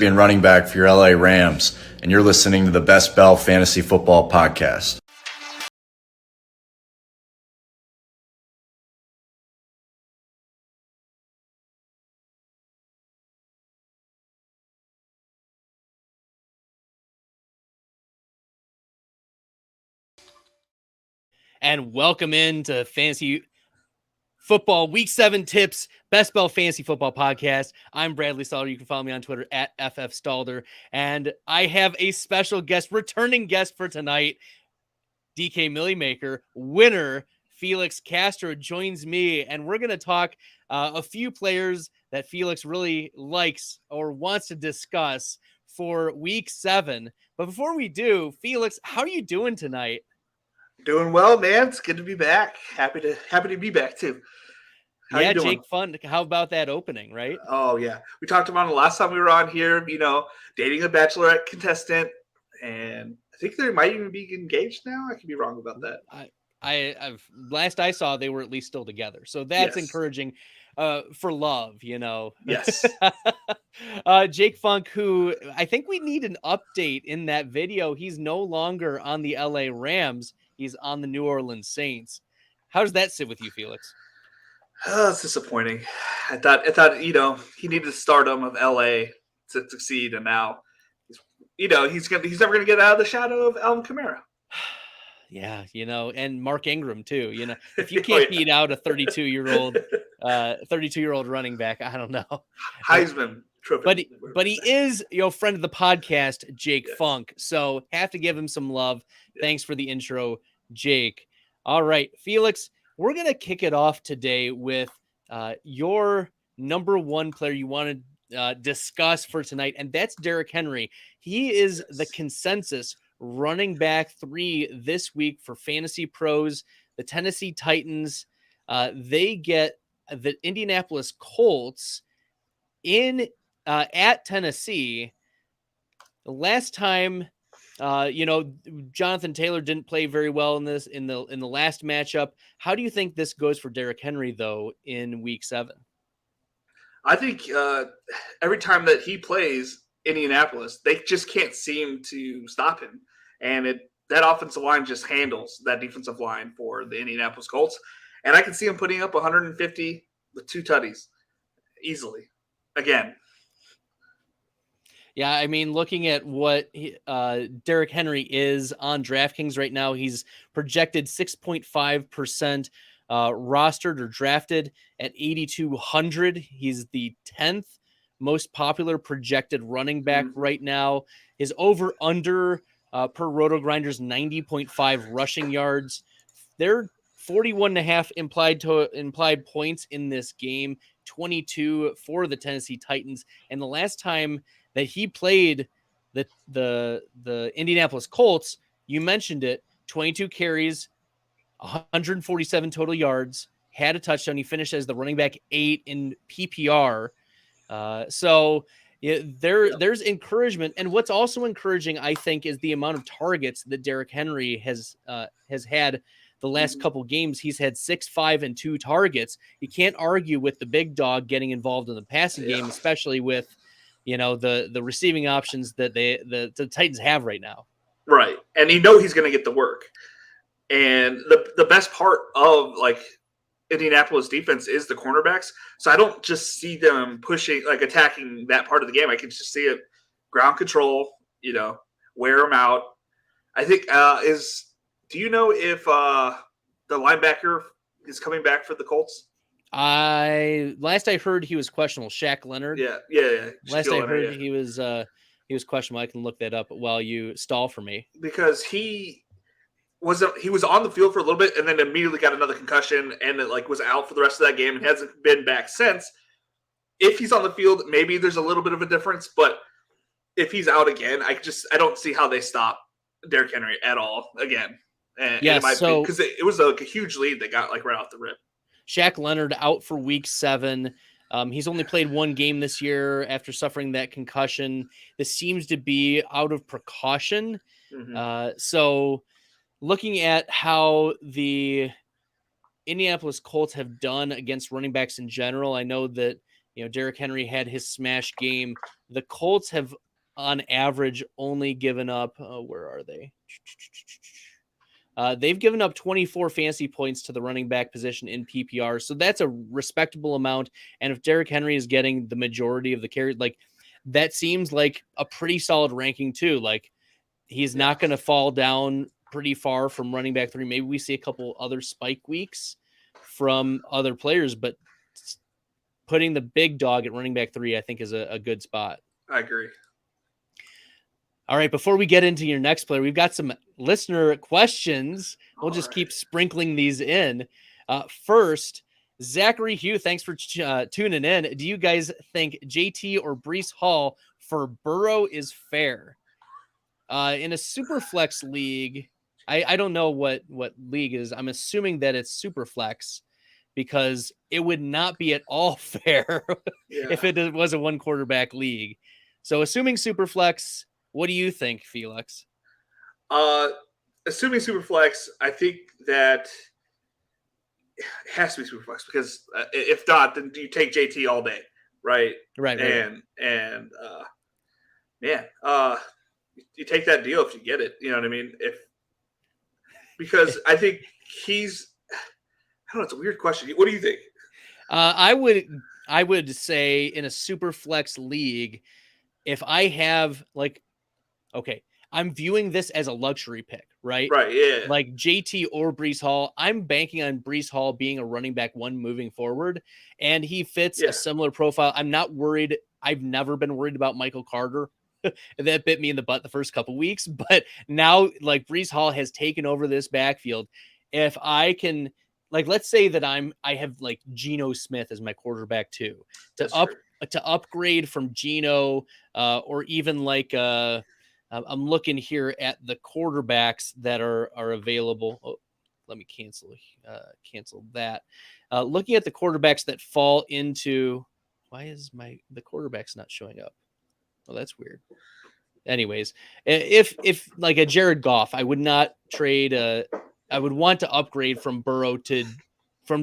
and running back for your LA Rams, and you're listening to the Best Bell Fantasy Football Podcast. And welcome into Fantasy Football Week 7 Tips, Best Bell Fantasy Football Podcast. I'm Bradley Stalder. You can follow me on Twitter at FFStalder. And I have a special guest, returning guest for tonight, DK Millimaker, winner Felix Castro joins me. And we're going to talk a few players that Felix really likes or wants to discuss for Week 7. But before we do, Felix, how are you doing tonight? Doing well, man. It's good to be back. Happy to be back too. How you doing? Jake Fun. How about that opening, right? Oh yeah, we talked about it last time we were on here. Dating a bachelorette contestant, and I think they might even be engaged now. I could be wrong about that. I've last I saw they were at least still together, so that's encouraging. For love, Yes. Jake Funk, who I think we need an update in that video. He's no longer on the LA Rams. He's on the New Orleans Saints. How does that sit with you, Felix? It's disappointing. I thought he needed the stardom of LA to succeed, and now he's never gonna get out of the shadow of Alvin Kamara. Yeah, and Mark Ingram too. If you can't beat out a 32-year-old running back, I don't know. Heisman trophy. But he is, friend of the podcast, Jake Funk. So have to give him some love. Yeah. Thanks for the intro, Jake. All right, Felix, we're going to kick it off today with your number one player you want to discuss for tonight, and that's Derrick Henry. He is the consensus running back 3 this week for Fantasy Pros. The Tennessee Titans, they get the Indianapolis Colts at Tennessee. The last time, Jonathan Taylor didn't play very well in the last matchup. How do you think this goes for Derrick Henry though in Week 7? I think every time that he plays Indianapolis, they just can't seem to stop him, and that offensive line just handles that defensive line for the Indianapolis Colts, and I can see him putting up 150 with 2 tutties easily again. Yeah, I mean, looking at what Derrick Henry is on DraftKings right now, he's projected 6.5% rostered or drafted at 8,200. He's the 10th most popular projected running back right now. His over-under per RotoGrinders 90.5 rushing yards. They're 41.5 implied points in this game, 22 for the Tennessee Titans. And the last time that he played the Indianapolis Colts, you mentioned it, 22 carries, 147 total yards, had a touchdown. He finished as the running back 8 in PPR. There's encouragement. And what's also encouraging, I think, is the amount of targets that Derrick Henry has had the last couple games. He's had 6, 5, and 2 targets. You can't argue with the big dog getting involved in the passing game, especially with the receiving options that the Titans have right now. Right. And he's going to get the work. And the best part of Indianapolis defense is the cornerbacks. So I don't just see them pushing, attacking that part of the game. I can just see it ground control, wear them out. I think do you know if the linebacker is coming back for the Colts? Last I heard he was questionable. Shaq Leonard. Yeah. Last I heard he was questionable. I can look that up while you stall for me. Because he was on the field for a little bit and then immediately got another concussion and was out for the rest of that game and hasn't been back since. If he's on the field, maybe there's a little bit of a difference, but if he's out again, I don't see how they stop Derrick Henry at all again. And because it was a huge lead they got right off the rip. Shaq Leonard out for Week 7. He's only played 1 game this year after suffering that concussion. This seems to be out of precaution. So looking at how the Indianapolis Colts have done against running backs in general, I know that Derrick Henry had his smash game. The Colts have on average only given up, where are they? They've given up 24 fantasy points to the running back position in PPR. So that's a respectable amount. And if Derrick Henry is getting the majority of the carries, like that seems like a pretty solid ranking too. Like he's not going to fall down pretty far from running back 3. Maybe we see a couple other spike weeks from other players, but putting the big dog at running back 3, I think is a good spot. I agree. All right, before we get into your next player, we've got some listener questions. We'll just keep sprinkling these in. First, Zachary Hugh, thanks for tuning in. Do you guys think JT or Breece Hall for Burrow is fair? In a Superflex league, I don't know what league is. I'm assuming that it's Superflex because it would not be at all fair if it was a 1 quarterback league. So assuming Superflex, what do you think, Felix? Assuming Superflex, I think that it has to be Superflex because if not, then you take JT all day, right? Right. You take that deal if you get it. You know what I mean? Because I think I don't know. It's a weird question. What do you think? I would say in a Superflex league, if I have okay, I'm viewing this as a luxury pick, right? Right, yeah. Like JT or Breece Hall, I'm banking on Breece Hall being a running back 1 moving forward, and he fits a similar profile. I'm not worried. I've never been worried about Michael Carter. That bit me in the butt the first couple weeks, but now Breece Hall has taken over this backfield. If I can, let's say that I have Geno Smith as my quarterback 2 to upgrade from Geno, or even I'm looking here at the quarterbacks that are available. Oh, let me cancel that. Looking at the quarterbacks that fall into, why is the quarterbacks not showing up? Oh, that's weird. Anyways, if like a Jared Goff, I would not trade. I would want to upgrade from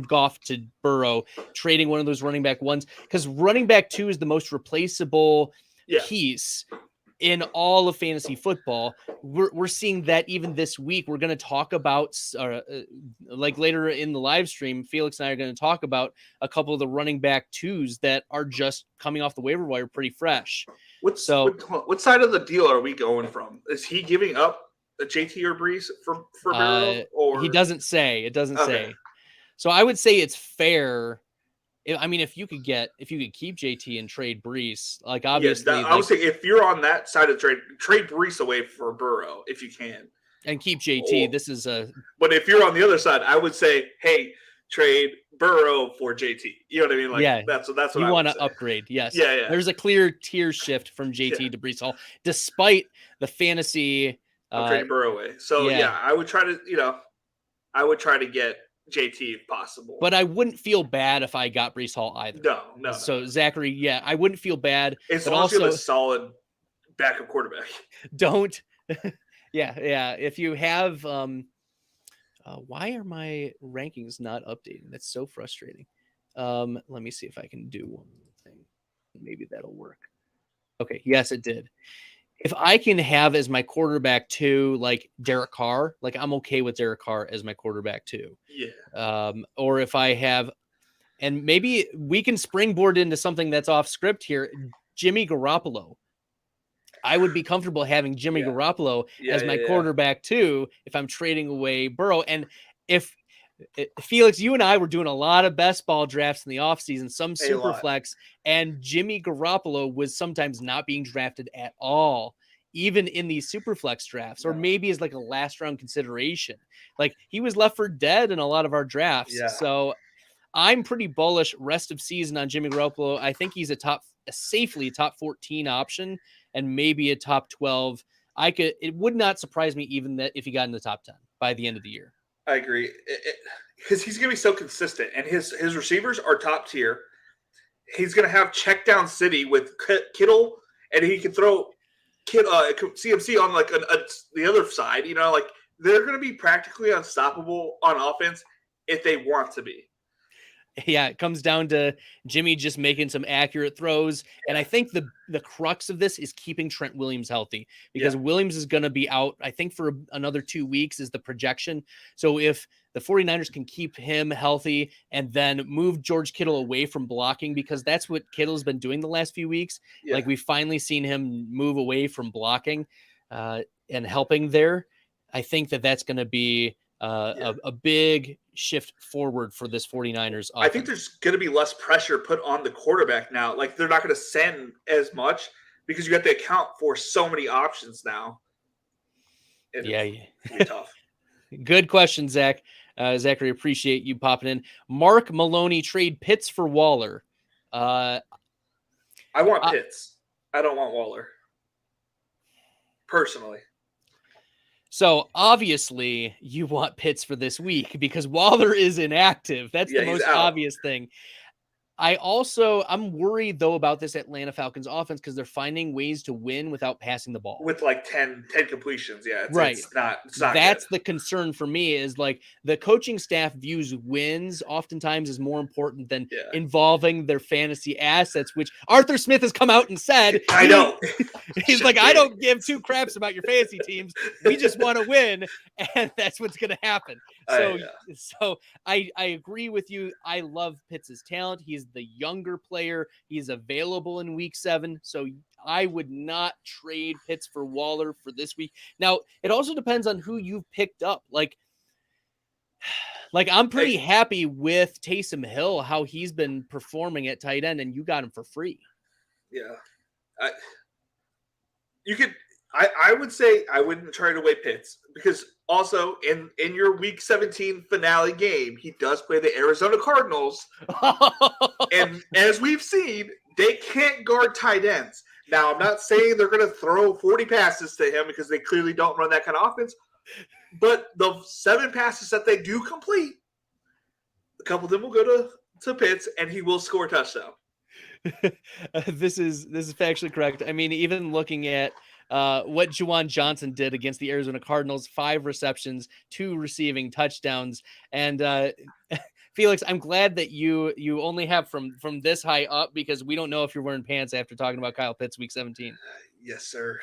Goff to Burrow, trading one of those running back 1s, because running back 2 is the most replaceable piece in all of fantasy football. We're seeing that even this week. We're going to talk about later in the live stream, Felix and I are going to talk about a couple of the running back 2s that are just coming off the waiver wire pretty fresh. What side of the deal are we going from? Is he giving up a JT or Breece for Burrow? Or he doesn't say. It doesn't say. So I would say it's fair. I mean, if you could keep JT and trade Breece, obviously, I would say if you're on that side of trade Breece away for Burrow if you can, and keep JT. But if you're on the other side, I would say, hey, trade Burrow for JT. You know what I mean? That's what you want to upgrade. Yes. Yeah. There's a clear tier shift from JT to Breece Hall, despite the fantasy. Trading Burrow away. So I would try to get JT if possible. But I wouldn't feel bad if I got Breece Hall either. No. So Zachary, I wouldn't feel bad. It's also a solid backup quarterback. Don't. If you have, why are my rankings not updating? That's so frustrating. Let me see if I can do one thing. Maybe that'll work. Okay. Yes, it did. If I can have as my quarterback 2, Derek Carr, I'm okay with Derek Carr as my quarterback 2. Yeah. Or if I have, and maybe we can springboard into something that's off script here, Jimmy Garoppolo. I would be comfortable having Jimmy Garoppolo as my quarterback 2 if I'm trading away Burrow. And if Felix, you and I were doing a lot of best ball drafts in the offseason, some super flex, and Jimmy Garoppolo was sometimes not being drafted at all, even in these super flex drafts, or maybe as a last round consideration. He was left for dead in a lot of our drafts. Yeah. So I'm pretty bullish rest of season on Jimmy Garoppolo. I think he's safely a top 14 option and maybe a top 12. It would not surprise me even that if he got in the top 10 by the end of the year. I agree, because he's going to be so consistent, and his receivers are top tier. He's going to have check down city with Kittle, and he can throw CMC on the other side. They're going to be practically unstoppable on offense if they want to be. Yeah, it comes down to Jimmy just making some accurate throws. And I think the crux of this is keeping Trent Williams healthy, because Williams is going to be out, I think, for another 2 weeks is the projection. So if the 49ers can keep him healthy and then move George Kittle away from blocking, because that's what Kittle's been doing the last few weeks. Like, we've finally seen him move away from blocking and helping there. I think that's going to be a big shift forward for this 49ers offense. I think there's going to be less pressure put on the quarterback now. Like, they're not going to send as much because you have to account for so many options now. It's gonna be tough. Good question, Zach. Zachary, appreciate you popping in. Mark Maloney, trade Pitts for Waller. I want Pitts. I don't want Waller. Personally. So obviously you want Pitts for this week because Waller is inactive. That's the most obvious thing. I'm worried though about this Atlanta Falcons offense because they're finding ways to win without passing the ball. With like 10 completions. Yeah. Right. It's not That's good. the concern for me is like the coaching staff views wins oftentimes as more important than involving their fantasy assets, which Arthur Smith has come out and said. I know. He's like, I don't give two craps about your fantasy teams. We just want to win. And that's what's going to happen. So I agree with you. I love Pitts' talent. He's the younger player. He's available in week 7. So I would not trade Pitts for Waller for this week. Now, it also depends on who you've picked up. Like I'm pretty happy with Taysom Hill, how he's been performing at tight end, and you got him for free. Yeah. I would say I wouldn't trade away Pitts because also in your week 17 finale game, he does play the Arizona Cardinals. And as we've seen, they can't guard tight ends. Now, I'm not saying they're going to throw 40 passes to him because they clearly don't run that kind of offense. But the 7 passes that they do complete, a couple of them will go to Pitts, and he will score a touchdown. This is factually correct. I mean, even looking at what Juwan Johnson did against the Arizona Cardinals, 5 receptions, 2 receiving touchdowns. And Felix, I'm glad that you only have from this high up because we don't know if you're wearing pants after talking about Kyle Pitts week 17. Yes, sir.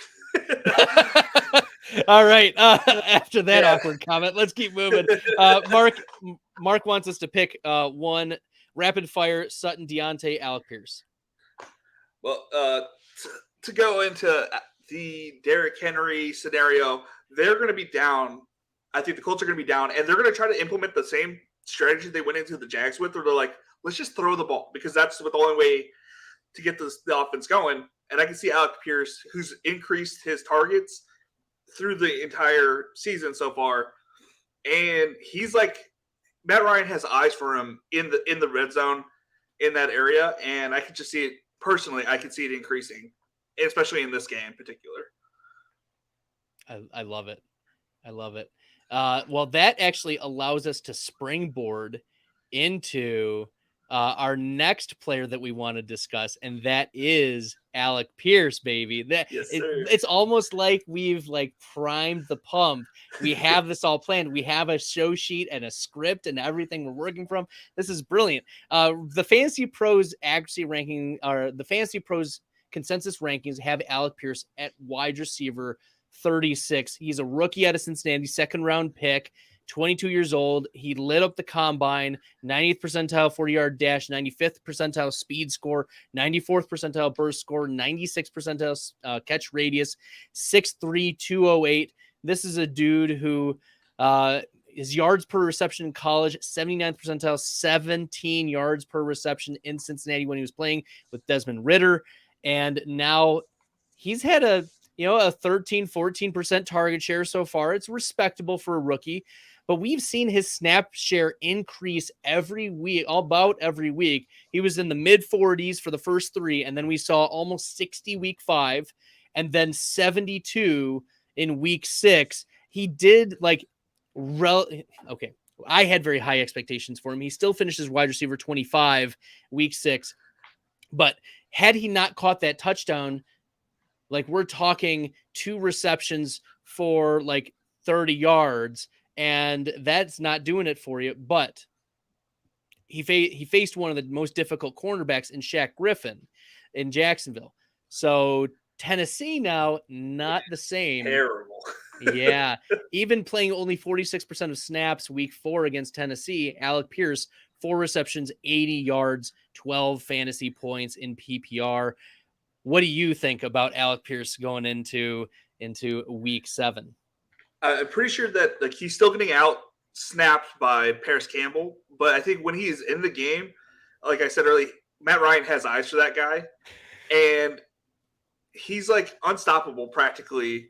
All right. After that awkward comment, let's keep moving. Mark wants us to pick one rapid fire: Sutton, Deontay, Alec Pierce. Well, to go into the Derrick Henry scenario, they're going to be down. I think the Colts are going to be down, and they're going to try to implement the same strategy they went into the Jags with, where they're like, let's just throw the ball because that's the only way to get the offense going. And I can see Alec Pierce, who's increased his targets through the entire season so far, and he's like Matt Ryan has eyes for him in the red zone in that area, and I could just see it personally. I could see it increasing, especially in this game in particular. I love it. I love it. Well, that actually allows us to springboard into our next player that we want to discuss, and that is Alec Pierce, baby. It's almost like we've primed the pump. We have this all planned. We have a show sheet and a script and everything we're working from. This is brilliant. The Fantasy Pros accuracy ranking, or the Fantasy Pros consensus rankings, have Alec Pierce at wide receiver 36. He's a rookie out of Cincinnati, 2nd round pick, 22 years old. He lit up the combine, 90th percentile 40-yard dash, 95th percentile speed score, 94th percentile burst score, 96th percentile catch radius, 6'3", 208. This is a dude who his yards per reception in college, 79th percentile, 17 yards per reception in Cincinnati when he was playing with Desmond Ridder. And now he's had a 13-14% target share so far. It's respectable for a rookie, but we've seen his snap share increase every week, about every week. He was in the mid 40s for the first 3, and then we saw almost 60 week 5, and then 72 in week 6. He did okay. I had very high expectations for him. He still finishes wide receiver 25 week 6, but had he not caught that touchdown, we're talking 2 receptions for 30 yards, and that's not doing it for you. But he faced one of the most difficult cornerbacks in Shaq Griffin in Jacksonville. So Tennessee now not the same. Terrible. Yeah. Even playing only 46% of snaps week 4 against Tennessee, Alec Pierce, 4 receptions, 80 yards, 12 fantasy points in PPR. What do you think about Alec Pierce going into week 7? I'm pretty sure that like he's still getting out snapped by Paris Campbell, but I think when he's in the game, like I said earlier, Matt Ryan has eyes for that guy, and he's like unstoppable practically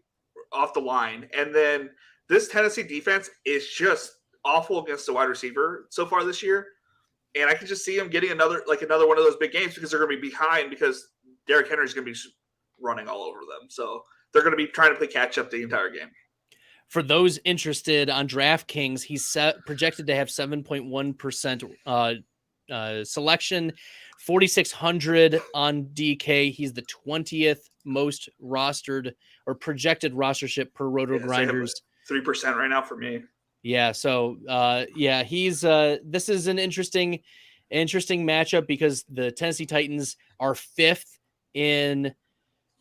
off the line. And then this Tennessee defense is just awful against the wide receiver so far this year, and I can just see him getting another one of those big games because they're going to be behind because Derrick Henry is going to be running all over them. So they're going to be trying to play catch up the entire game. For those interested on DraftKings, he's projected to have 7.1% selection, 4,600 on DK. He's the 20th most rostered or projected rostership per Roto Grinders. 3% right now for me. Yeah. So, he's this is an interesting matchup because the Tennessee Titans are 5th in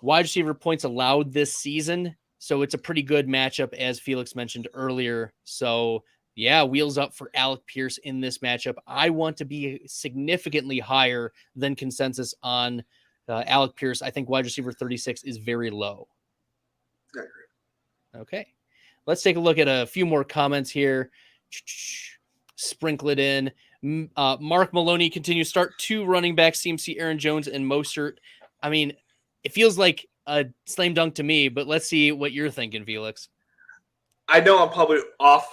wide receiver points allowed this season. So it's a pretty good matchup, as Felix mentioned earlier. So, yeah, wheels up for Alec Pierce in this matchup. I want to be significantly higher than consensus on Alec Pierce. I think wide receiver 36 is very low. I agree. Okay. Let's take a look at a few more comments here. Sprinkle it in. Mark Maloney continues start 2 running backs, CMC, Aaron Jones, and Mostert. I mean, it feels like a slam dunk to me, but let's see what you're thinking, Felix. I know I'm probably off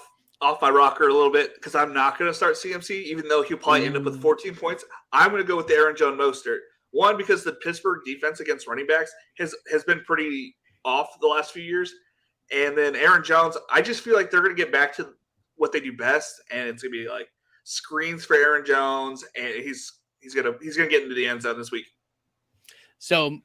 my rocker a little bit because I'm not going to start CMC, even though he'll probably end up with 14 points. I'm going to go with the Aaron Jones Mostert. One, because the Pittsburgh defense against running backs has been pretty off the last few years. And then Aaron Jones, I just feel like they're going to get back to what they do best, and it's going to be like screens for Aaron Jones, and he's going to get into the end zone this week. So,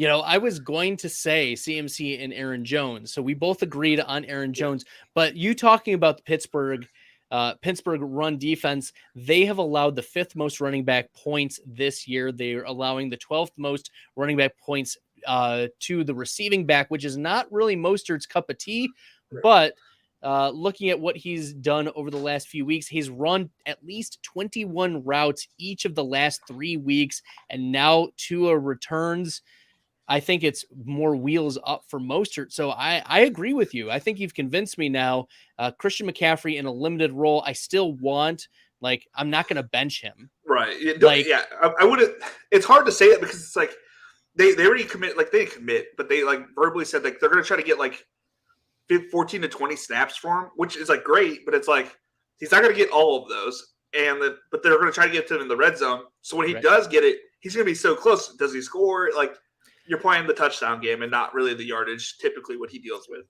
I was going to say CMC and Aaron Jones. So we both agreed on Aaron Jones, but you talking about the Pittsburgh run defense, they have allowed the 5th most running back points this year. They're allowing the 12th most running back points to the receiving back, which is not really Mostert's cup of tea, but looking at what he's done over the last few weeks, he's run at least 21 routes each of the last 3 weeks, and now Tua returns. I think it's more wheels up for Mostert. So I agree with you. I think you've convinced me now. Christian McCaffrey in a limited role, I still want. Like, I'm not going to bench him. Right. I wouldn't. It's hard to say that because it's like they already commit. Like, they didn't commit, but they like verbally said like they're going to try to get like 14 to 20 snaps for him, which is like great, but it's like he's not going to get all of those. But they're going to try to get to him in the red zone. So when he does get it, he's going to be so close. Does he score? Like, you're playing the touchdown game and not really the yardage, typically what he deals with.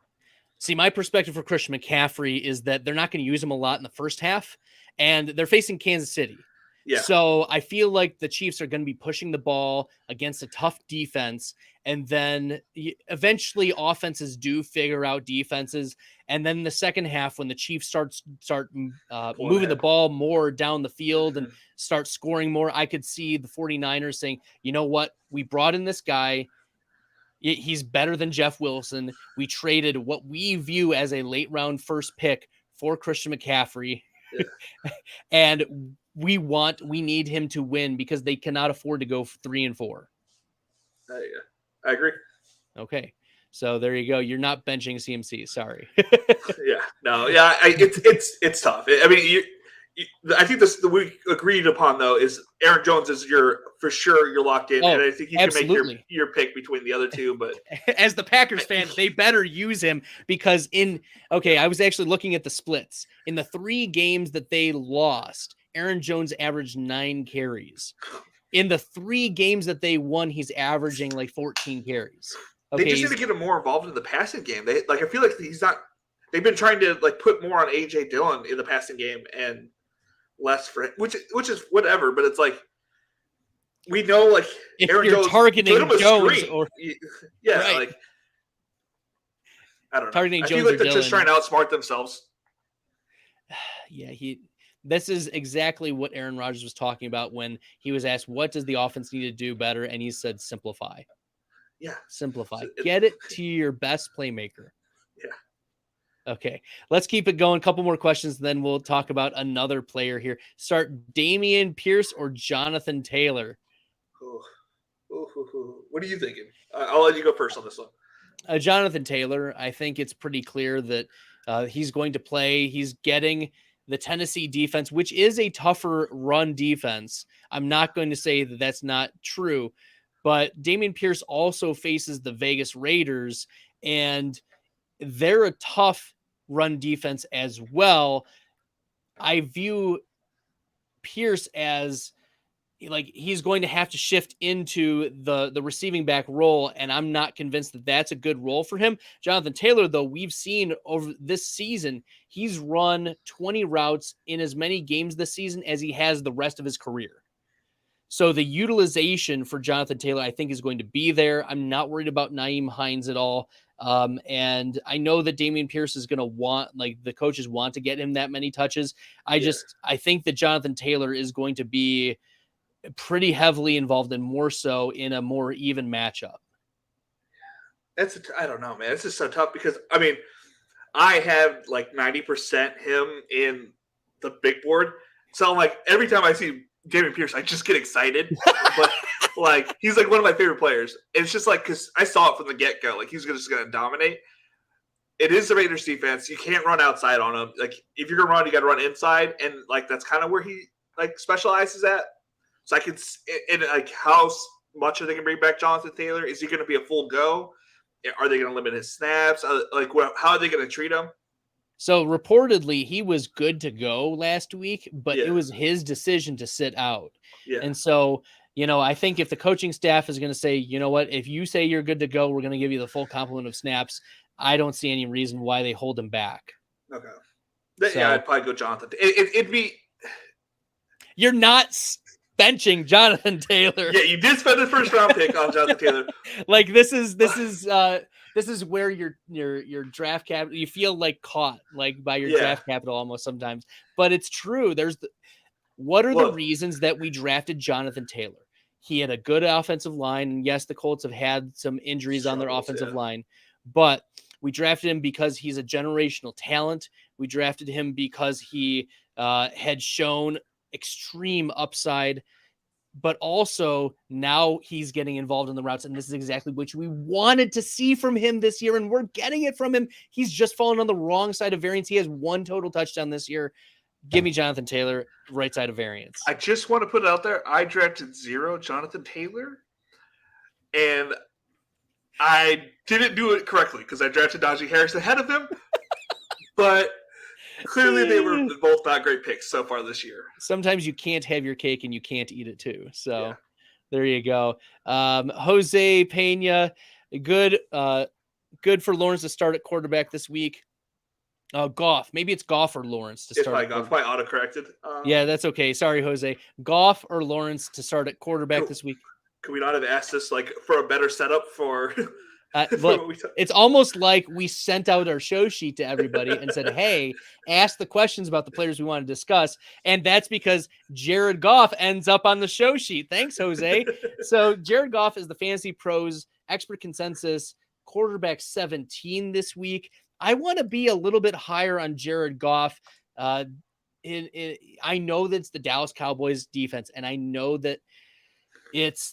See, my perspective for Christian McCaffrey is that they're not going to use him a lot in the first half, and they're facing Kansas City. Yeah. So I feel like the Chiefs are going to be pushing the ball against a tough defense, and then eventually offenses do figure out defenses. And then the second half, when the Chiefs start moving the ball more down the field and start scoring more, I could see the 49ers saying, you know what? We brought in this guy. He's better than Jeff Wilson. We traded what we view as a late round first pick for Christian McCaffrey. Yeah. And we need him to win because they cannot afford to go 3-4. I agree. Okay. So there you go. You're not benching CMC. Sorry. It's tough. I mean, I think the we agreed upon though is Aaron Jones is you're locked in, and I think you can make your pick between the other two. But as the Packers fan, they better use him because I was actually looking at the splits in the 3 games that they lost. Aaron Jones averaged 9 carries. In the 3 games that they won, he's averaging like 14 carries. Okay, they just need to get him more involved in the passing game. I feel like he's not. They've been trying to like put more on AJ Dillon in the passing game and less for him, which is whatever. But it's like we know like if Aaron you're Jones, targeting Jones or right. Like I don't know. Targeting I Jones feel like or they're Dillon. just trying to outsmart themselves. Yeah, This is exactly what Aaron Rodgers was talking about when he was asked, what does the offense need to do better? And he said, simplify. Yeah. Simplify. Get it to your best playmaker. Yeah. Okay. Let's keep it going. A couple more questions, then we'll talk about another player here. Start Dameon Pierce or Jonathan Taylor? What are you thinking? I'll let you go first on this one. Jonathan Taylor, I think it's pretty clear that he's going to play. He's getting the Tennessee defense, which is a tougher run defense. I'm not going to say that that's not true, but Dameon Pierce also faces the Vegas Raiders, and they're a tough run defense as well. I view Pierce as like he's going to have to shift into the receiving back role, and I'm not convinced that that's a good role for him. Jonathan Taylor, though, we've seen over this season, he's run 20 routes in as many games this season as he has the rest of his career. So the utilization for Jonathan Taylor, I think, is going to be there. I'm not worried about Nyheim Hines at all. And I know that Dameon Pierce is going to want, like, the coaches want to get him that many touches. I think that Jonathan Taylor is going to be pretty heavily involved and more so in a more even matchup. I don't know, man. This is so tough because, I mean, I have like 90% him in the big board. So, like, every time I see Dameon Pierce, I just get excited. But, like, he's like one of my favorite players. It's just like, because I saw it from the get-go. Like, he's just going to dominate. It is the Raiders defense. You can't run outside on him. Like, if you're going to run, you got to run inside. And, like, that's kind of where he, like, specializes at. So I can, and like, how much are they going to bring back Jonathan Taylor? Is he going to be a full go? Are they going to limit his snaps? Like, how are they going to treat him? So reportedly, he was good to go last week, but it was his decision to sit out. Yeah. And so, you know, I think if the coaching staff is going to say, you know what, if you say you're good to go, we're going to give you the full complement of snaps. I don't see any reason why they hold him back. Okay. Yeah, I'd probably go Jonathan. It'd be. You're not benching Jonathan Taylor. Yeah, you did spend the first round pick on Jonathan Taylor. Like this is where your draft capital, you feel like caught like by your draft capital almost sometimes. But it's true. What are the reasons that we drafted Jonathan Taylor? He had a good offensive line, and yes, the Colts have had some injuries on their offensive line, but we drafted him because he's a generational talent. We drafted him because he had shown extreme upside, but also now he's getting involved in the routes, and this is exactly what we wanted to see from him this year, and we're getting it from him. He's just fallen on the wrong side of variance. He has one total touchdown this year. Give me Jonathan Taylor, right side of variance. I just want to put it out there. I drafted 0 Jonathan Taylor, and I didn't do it correctly because I drafted Najee Harris ahead of him, but clearly they were both not great picks so far this year. Sometimes you can't have your cake and you can't eat it too. So there you go. Jose Pena, good for Lawrence to start at quarterback this week. Goff. Maybe it's Goff or Lawrence to start. It's probably auto-corrected. Yeah, that's okay. Sorry, Jose. Goff or Lawrence to start at quarterback this week. Could we not have asked this like for a better setup for look, it's almost like we sent out our show sheet to everybody and said, hey, ask the questions about the players we want to discuss. And that's because Jared Goff ends up on the show sheet. Thanks, Jose. So Jared Goff is the Fantasy Pros expert consensus quarterback 17 this week. I want to be a little bit higher on Jared Goff. I know that's the Dallas Cowboys defense, and I know that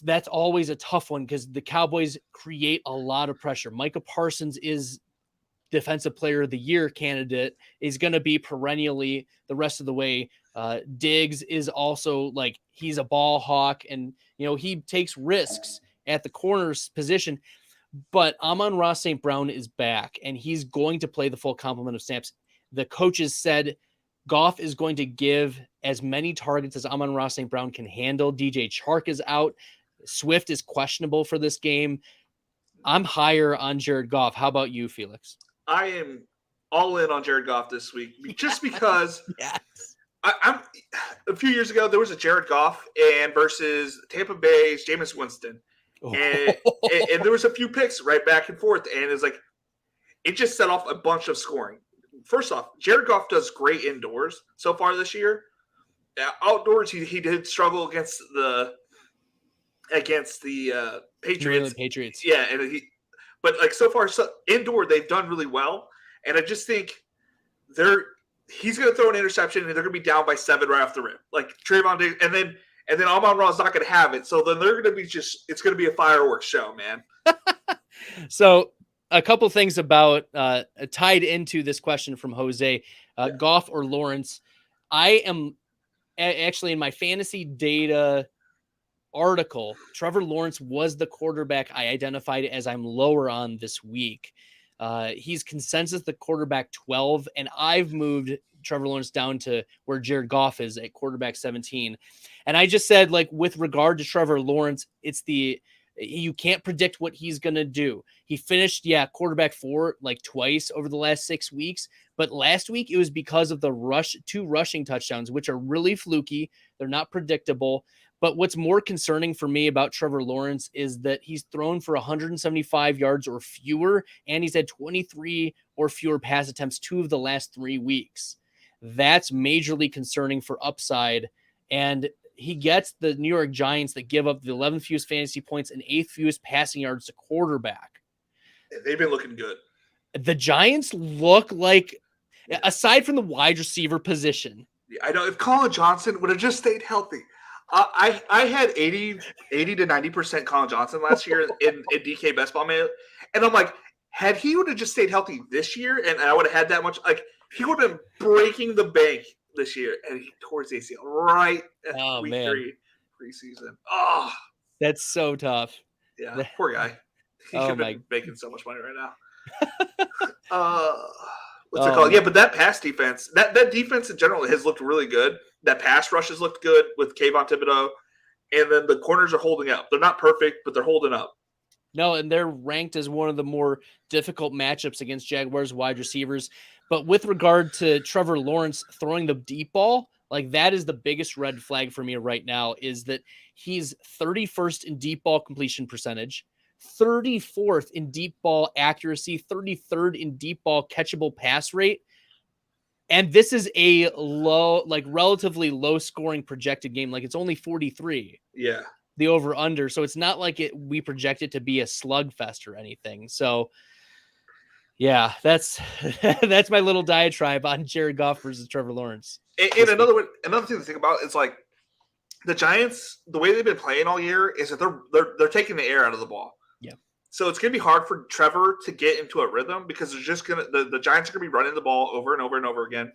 that's always a tough one because the Cowboys create a lot of pressure. Micah Parsons is defensive player of the year candidate, is going to be perennially the rest of the way. Diggs is also like, he's a ball hawk, and you know, he takes risks at the corners position, but Amon-Ra St. Brown is back and he's going to play the full complement of snaps. The coaches said Goff is going to give as many targets as Amon-Ra St. Brown can handle. DJ Chark is out. Swift is questionable for this game. I'm higher on Jared Goff. How about you, Felix? I am all in on Jared Goff this week just because I'm a few years ago, there was a Jared Goff and versus Tampa Bay's Jameis Winston. And there was a few picks right back and forth. And it's like, it just set off a bunch of scoring. First off, Jared Goff does great indoors so far this year. outdoors, he did struggle against the Patriots. Patriots. Yeah, but like so far, indoor they've done really well, and I just think he's going to throw an interception, and they're going to be down by 7 right off the rip. Like Trayvon Diggs, and then Amon-Ra's not going to have it, so then they're going to be it's going to be a fireworks show, man. So a couple things about tied into this question from Jose, Goff or Lawrence. I am actually in my fantasy data article, Trevor Lawrence was the quarterback I identified as I'm lower on this week. He's consensus the quarterback 12, and I've moved Trevor Lawrence down to where Jared Goff is at quarterback 17. And I just said, like, with regard to Trevor Lawrence, you can't predict what he's going to do. He finished, quarterback 4 like twice over the last 6 weeks. But last week it was because of the 2 rushing touchdowns, which are really fluky. They're not predictable. But what's more concerning for me about Trevor Lawrence is that he's thrown for 175 yards or fewer, and he's had 23 or fewer pass attempts 2 of the last 3 weeks. That's majorly concerning for upside. And he gets the New York Giants that give up the 11th fewest fantasy points and 8th fewest passing yards to quarterback. They've been looking good. The Giants look like, aside from the wide receiver position. I know if Colin Johnson would have just stayed healthy. I had 80 to 90% Colin Johnson last year in DK Best Ball Man, and I'm like, had he would have just stayed healthy this year, and I would have had that much, like he would have been breaking the bank this year, and he tore his ACL right at week 3 preseason. Oh, that's so tough. Yeah, poor guy. He should have been making so much money right now. What's it called? Yeah, but that pass defense, that defense in general has looked really good. That pass rush has looked good with Kayvon Thibodeau, and then the corners are holding up. They're not perfect, but they're holding up. No, and they're ranked as one of the more difficult matchups against Jaguars wide receivers. But with regard to Trevor Lawrence throwing the deep ball, like that is the biggest red flag for me right now, is that he's 31st in deep ball completion percentage, 34th in deep ball accuracy, 33rd in deep ball catchable pass rate. And this is a relatively low scoring projected game. Like it's only 43. Yeah. The over under. So it's not like we project it to be a slugfest or anything. So yeah, that's my little diatribe on Jared Goff versus Trevor Lawrence. And another thing to think about is like the Giants, the way they've been playing all year is that they're taking the air out of the ball. Yeah. So it's going to be hard for Trevor to get into a rhythm because they're just going to the Giants are going to be running the ball over and over and over again,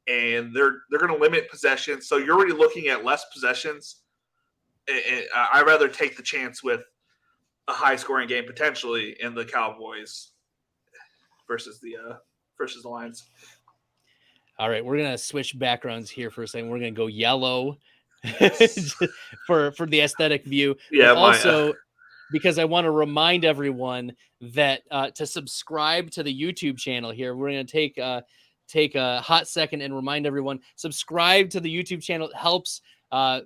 and they're going to limit possessions. So you're already looking at less possessions. And I'd rather take the chance with a high scoring game potentially in the Cowboys versus the Lions. All right, we're gonna switch backgrounds here for a second. We're gonna go yellow for the aesthetic view. Yeah, also. Because I want to remind everyone that to subscribe to the YouTube channel here, we're going to take a hot second and remind everyone, subscribe to the YouTube channel. It helps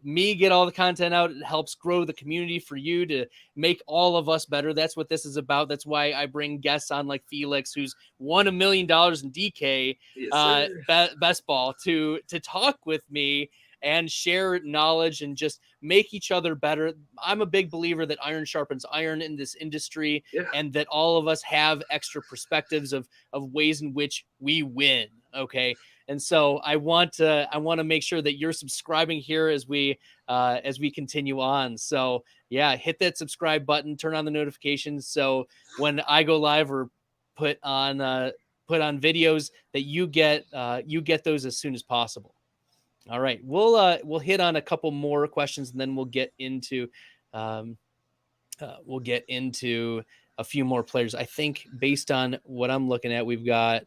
me get all the content out. It helps grow the community for you to make all of us better. That's what this is about. That's why I bring guests on like Felix, who's won $1 million in DK best ball to talk with me and share knowledge and just make each other better. I'm a big believer that iron sharpens iron in this industry, and that all of us have extra perspectives of ways in which we win. Okay. And so I want to make sure that you're subscribing here as we continue on. So yeah, hit that subscribe button, turn on the notifications. So when I go live or put on videos that you get those as soon as possible. All right, we'll hit on a couple more questions, and then we'll get into a few more players. I think based on what I'm looking at, we've got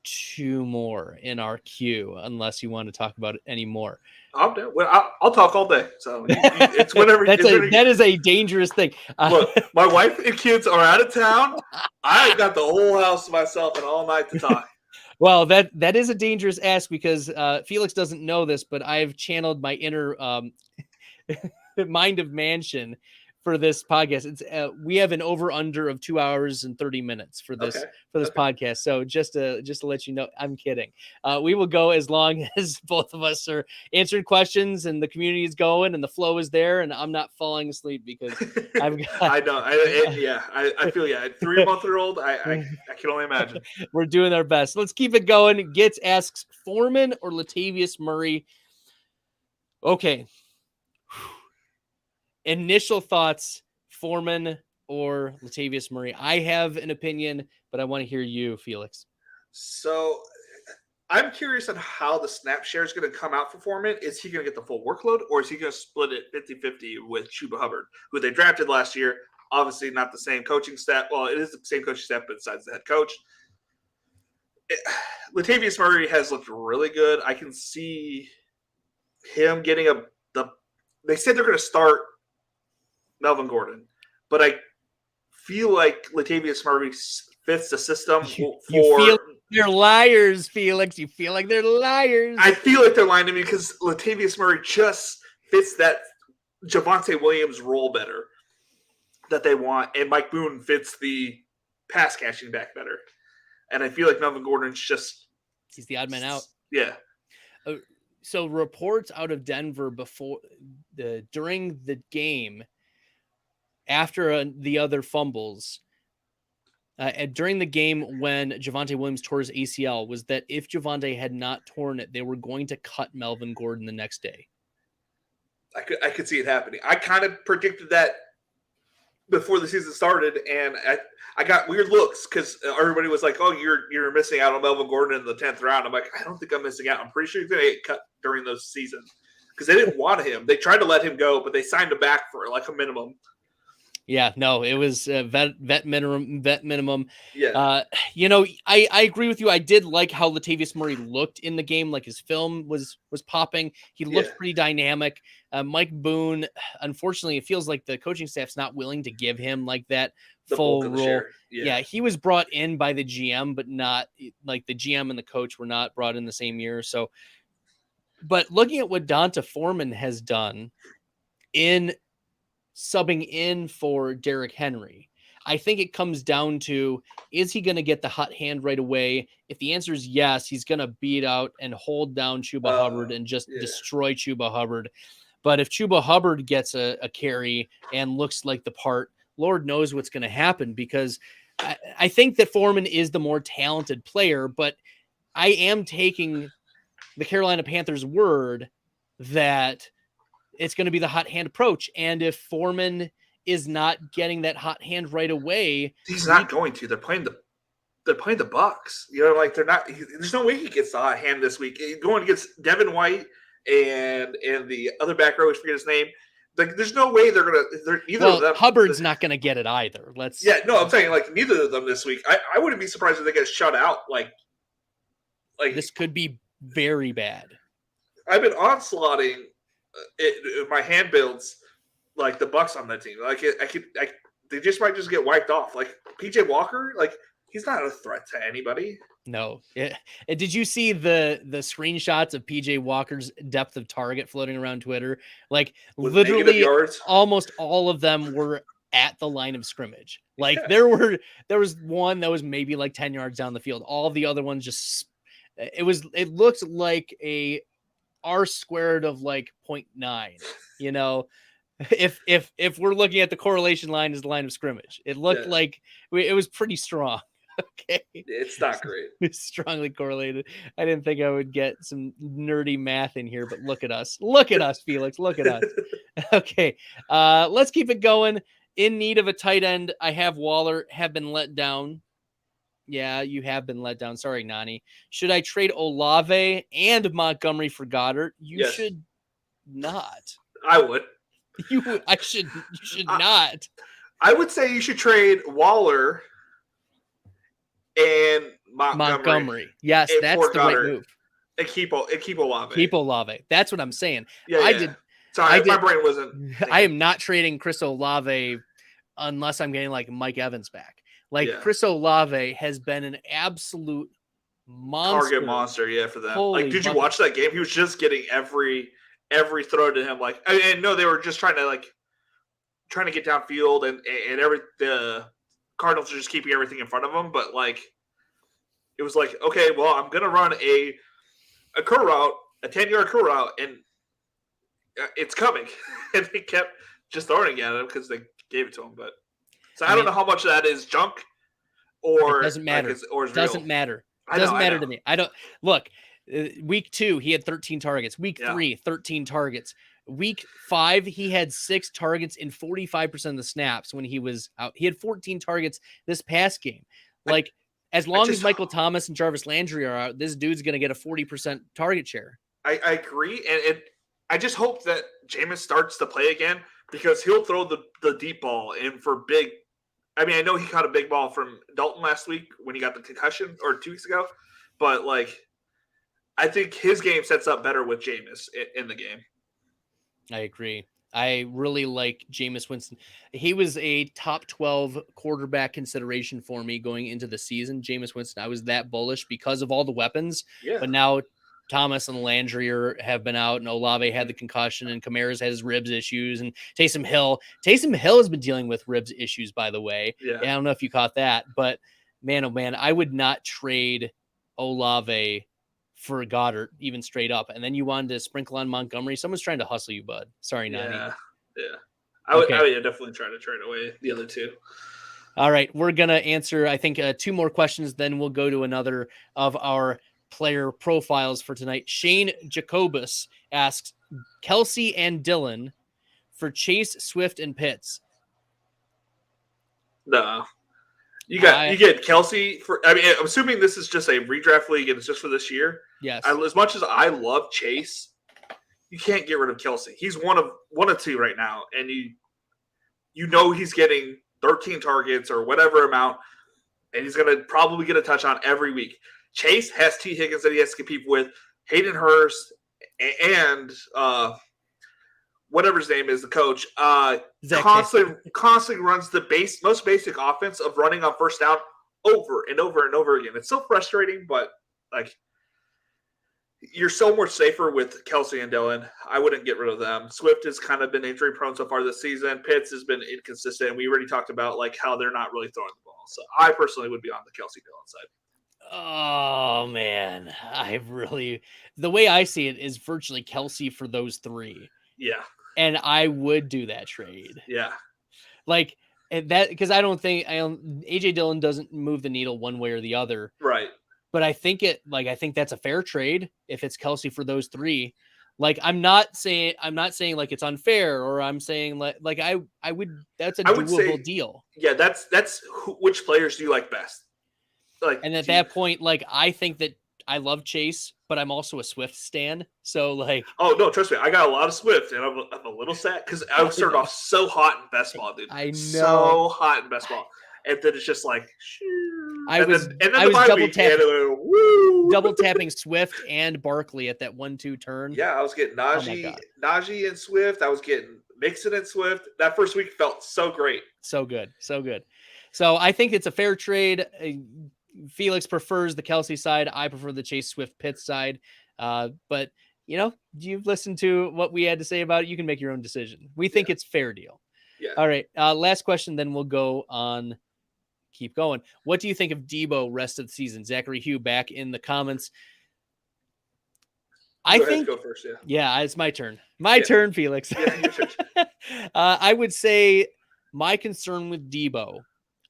2 more in our queue, unless you want to talk about it anymore. I'll talk all day. So it's whenever. That is a dangerous thing. Look, my wife and kids are out of town. I got the whole house to myself and all night to talk. Well, that is a dangerous ask because Felix doesn't know this, but I've channeled my inner mind of Mansion for this podcast. It's we have an over under of 2 hours and 30 minutes for this podcast. So just to let you know, I'm kidding. We will go as long as both of us are answering questions and the community is going and the flow is there and I'm not falling asleep because I've got. I know. I feel a 3-month-old. I can only imagine. We're doing our best. Let's keep it going. Gitz asks Foreman or Latavius Murray. Okay. Initial thoughts, Foreman or Latavius Murray. I have an opinion, but I want to hear you, Felix. So I'm curious on how the snap share is going to come out for Foreman. Is he going to get the full workload, or is he going to split it 50-50 with Chuba Hubbard, who they drafted last year? Obviously not the same coaching staff. Well, it is the same coaching staff, but besides the head coach. Latavius Murray has looked really good. I can see him getting they said they're going to start Melvin Gordon, but I feel like Latavius Murray fits the system you feel they're liars, Felix. You feel like they're liars. I feel like they're lying to me because Latavius Murray just fits that Javonte Williams role better that they want, and Mike Boone fits the pass catching back better. And I feel like Melvin Gordon's he's the odd man out. Yeah. So reports out of Denver during the game after the other fumbles during the game when Javonte Williams tore his ACL was that if Javonte had not torn it, they were going to cut Melvin Gordon the next day. I could see it happening. I kind of predicted that before the season started, and I got weird looks because everybody was like, "Oh, you're missing out on Melvin Gordon in the 10th round." I'm like, I don't think I'm missing out. I'm pretty sure he's going to get cut during those seasons because they didn't want him. They tried to let him go, but they signed him back for like a minimum. Yeah, no, it was vet minimum. Yeah. I agree with you. I did like how Latavius Murray looked in the game. Like his film was popping. He looked pretty dynamic. Mike Boone, unfortunately, it feels like the coaching staff's not willing to give him like that full role. Yeah, he was brought in by the GM, but not like the GM and the coach were not brought in the same year. So, but looking at what Donta Foreman has done in subbing in for Derrick Henry, I think it comes down to, is he going to get the hot hand right away? If the answer is yes, he's going to beat out and hold down Chuba Hubbard and just destroy Chuba Hubbard. But if Chuba Hubbard gets a carry and looks like the part, Lord knows what's going to happen, because I think that Foreman is the more talented player, but I am taking the Carolina Panthers' word that it's going to be the hot hand approach. And if Foreman is not getting that hot hand right away, he's not going to. They're playing the Bucks. You know, like they're not. There's no way he gets the hot hand this week. Going against Devin White and the other back row, I forget his name. Like, there's no way they're gonna. Neither of them. Hubbard's not gonna get it either. I'm saying like neither of them this week. I wouldn't be surprised if they get shut out. Like this could be very bad. I've been onslaughting my hand builds like the Bucks on that team. Like they just might just get wiped off. Like PJ Walker, like he's not a threat to anybody. No. Yeah. And did you see the screenshots of PJ Walker's depth of target floating around Twitter? Like with literally almost all of them were at the line of scrimmage. Like there was one that was maybe like 10 yards down the field. All of the other ones it looked like a R squared of like 0.9, you know, if we're looking at the correlation line as the line of scrimmage, it looked like it was pretty strong. Okay. It's not great. It's strongly correlated. I didn't think I would get some nerdy math in here, but look at us, Felix, look at us. Okay. Let's keep it going. In need of a tight end. I have Waller, have been let down. Yeah, you have been let down. Sorry, Nani. Should I trade Olave and Montgomery for Goddard? You should not. I would. You should not. I would say you should trade Waller and Montgomery. Yes, that's the right move. And keep Olave. Keep Olave. That's what I'm saying. Yeah. Sorry, my brain wasn't. I am not trading Chris Olave unless I'm getting like Mike Evans back. Chris Olave has been an absolute monster. Target monster, for them. Did you watch that game? He was just getting every throw to him. And no, they were just trying to trying to get downfield, and the Cardinals are just keeping everything in front of them. But like, it was like, okay, well, I'm gonna run a curl route, a 10-yard curl route, and it's coming. And they kept just throwing it at him because they gave it to him. But so I don't know how much of that is junk or it doesn't matter. Or doesn't real. matter. Doesn't matter to me. I don't look. Week 2, he had 13 targets. Week 3, 13 targets. Week 5, he had 6 targets in 45% of the snaps when he was out. He had 14 targets this past game. Like, as long as Michael Thomas and Jarvis Landry are out, this dude's going to get a 40% target share. I agree. And I just hope that Jameis starts to play again, because he'll throw the deep ball in for big. I mean, I know he caught a big ball from Dalton last week when he got the concussion, or 2 weeks ago, but like, I think his game sets up better with Jameis in the game. I agree. I really like Jameis Winston. He was a top 12 quarterback consideration for me going into the season. Jameis Winston, I was that bullish because of all the weapons. Yeah. But now Thomas and Landry have been out, and Olave had the concussion, and Kamara's had his ribs issues, and Taysom Hill has been dealing with ribs issues, by the way. Yeah. I don't know if you caught that, but man, oh man, I would not trade Olave for Goddard, even straight up. And then you wanted to sprinkle on Montgomery. Someone's trying to hustle you, bud. Sorry, Nani. Yeah. I would definitely try to trade away the other 2. All right. We're going to answer, I think, 2 more questions. Then we'll go to another of our player profiles for tonight. Shane Jacobus asks, Kelsey and Dillon for Chase, Swift, and Pitts. No. You get Kelsey for. I mean, I'm assuming this is just a redraft league and it's just for this year. Yes. As much as I love Chase, you can't get rid of Kelsey. He's one of 2 right now, and you know he's getting 13 targets or whatever amount, and he's going to probably get a touchdown every week. Chase has T. Higgins that he has to compete with, Hayden Hurst, and whatever his name is, the coach, constantly runs the most basic offense of running on first down over and over and over again. It's so frustrating, but like, you're so much safer with Kelsey and Dillon. I wouldn't get rid of them. Swift has kind of been injury prone so far this season. Pitts has been inconsistent. We already talked about like how they're not really throwing the ball. So I personally would be on the Kelsey Dillon side. Oh man, the way I see it is virtually Kelsey for those 3. Yeah. And I would do that trade. Yeah. Like that, because I don't think AJ Dillon doesn't move the needle one way or the other. Right. But I think that's a fair trade if it's Kelsey for those 3. Like, I'm not saying like it's unfair, or I'm saying like I would, that's a doable deal. Yeah. That's which players do you like best? Like, and at that point, like, I think that I love Chase, but I'm also a Swift stan. So like, oh no, trust me, I got a lot of Swift, and I'm a little sad because I started off so hot in best ball, dude. I know, so hot in best ball, and then it's just like, I was double tapping Swift and Barkley at that 1-2 turn. Yeah, I was getting Najee and Swift. I was getting Mixon and Swift. That first week felt so great, so good. So I think it's a fair trade. Felix prefers the Kelsey side. I prefer the Chase Swift Pitts side. But you've listened to what we had to say about it. You can make your own decision. We think it's fair deal. Yeah. All right. Last question, then we'll go on. Keep going. What do you think of Debo rest of the season? Zachary Hugh back in the comments. I think go first, yeah. Yeah, it's my turn. My turn, Felix. Yeah, your turn. I would say my concern with Debo,